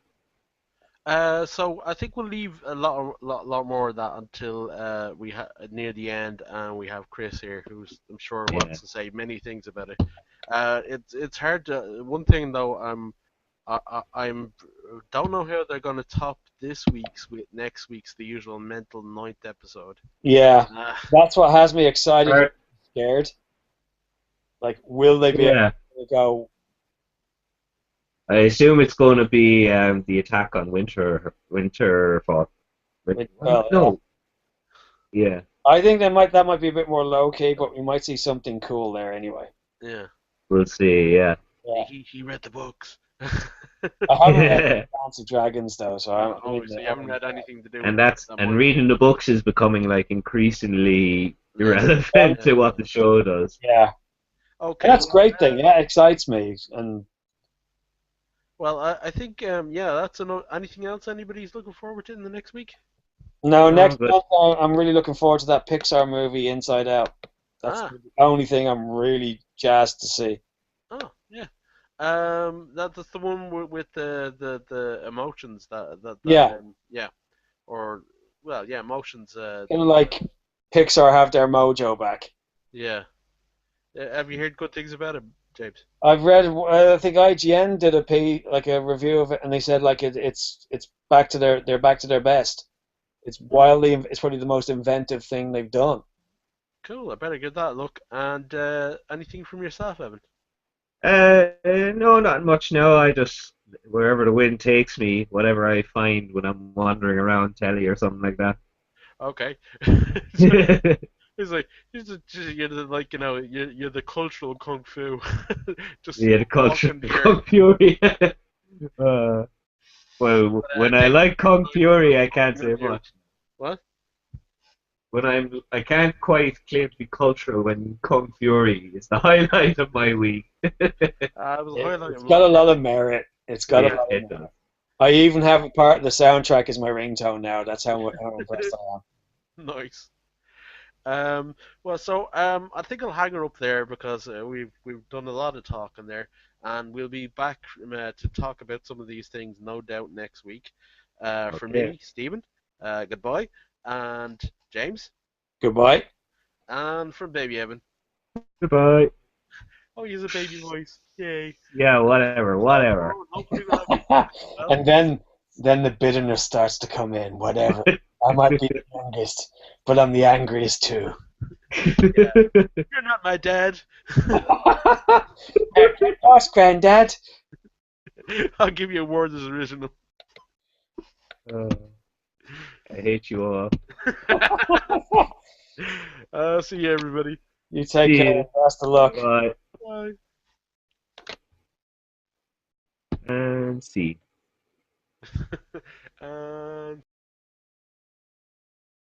So I think we'll leave a lot more of that until we near the end, and we have Chris here, who's I'm sure yeah. wants to say many things about it. It's hard to. One thing though, I'm don't know how they're gonna top this week's with next week's the usual mental ninth episode. Yeah, Uh, that's what has me excited and Or- scared. Like, will they be able yeah. to go? I assume it's going to be the attack on Winterfell. Well, yeah. No, yeah, I think that might be a bit more low key, but we might see something cool there anyway. yeah, we'll see. Yeah, Yeah, he read the books. I haven't read yeah. Dance of Dragons though, so Oh, so you haven't had anything to do with And that. that's That and might reading the books is becoming like increasingly less. irrelevant Yeah. to what the show does. yeah, and Okay, that's a well, great thing. Yeah, it excites me. And I think yeah, that's anything else anybody's looking forward to in the next week? no, No, next but month I'm really looking forward to that Pixar movie, Inside Out. That's Ah, the only thing I'm really jazzed to see. oh yeah. That's the one with the emotions that Yeah, yeah, or well yeah, emotions. kind of like Pixar have their mojo back. Yeah. Have you heard good things about it, James? I've read. I think IGN did like a review of it, and they said like it's back to they're back to their best. It's probably the most inventive thing they've done. Cool. I better give that a look. And anything from yourself, Evan? no, not much. No, I just wherever the wind takes me, whatever I find when I'm wandering around telly or something like that. Okay. Yeah, It's like you're the, like you're the cultural kung fu, just the culture, walking the the earth. Kung Fury. uh, well, But, when I James, like Kung Fury, I I'm can't with say you. much. What? I can't quite claim to be cultural when Kung Fury is the highlight of my week. It was a highlight It's of got a mine. lot of merit. It's got a Yeah, lot of it does. merit. I even have a part of the soundtrack as my ringtone now. That's how impressed I am. Nice. Well, so I think I'll hang her up there because we've done a lot of talking there, and we'll be back to talk about some of these things, no doubt, next week. For Okay. me, Stephen, goodbye, and James, Goodbye. and from Baby Evan. Goodbye. Oh, he's a baby voice. Yay. Yeah, whatever, whatever. Hopefully we'll have you back as well. And then the bitterness starts to come in. Whatever. I might be the youngest, but I'm the angriest too. You're not my dad. Boss, Granddad. I'll give you a word as original. Uh, I hate you all. See you, everybody. You take See care. you. Best of luck. Bye. Bye. And see. uh,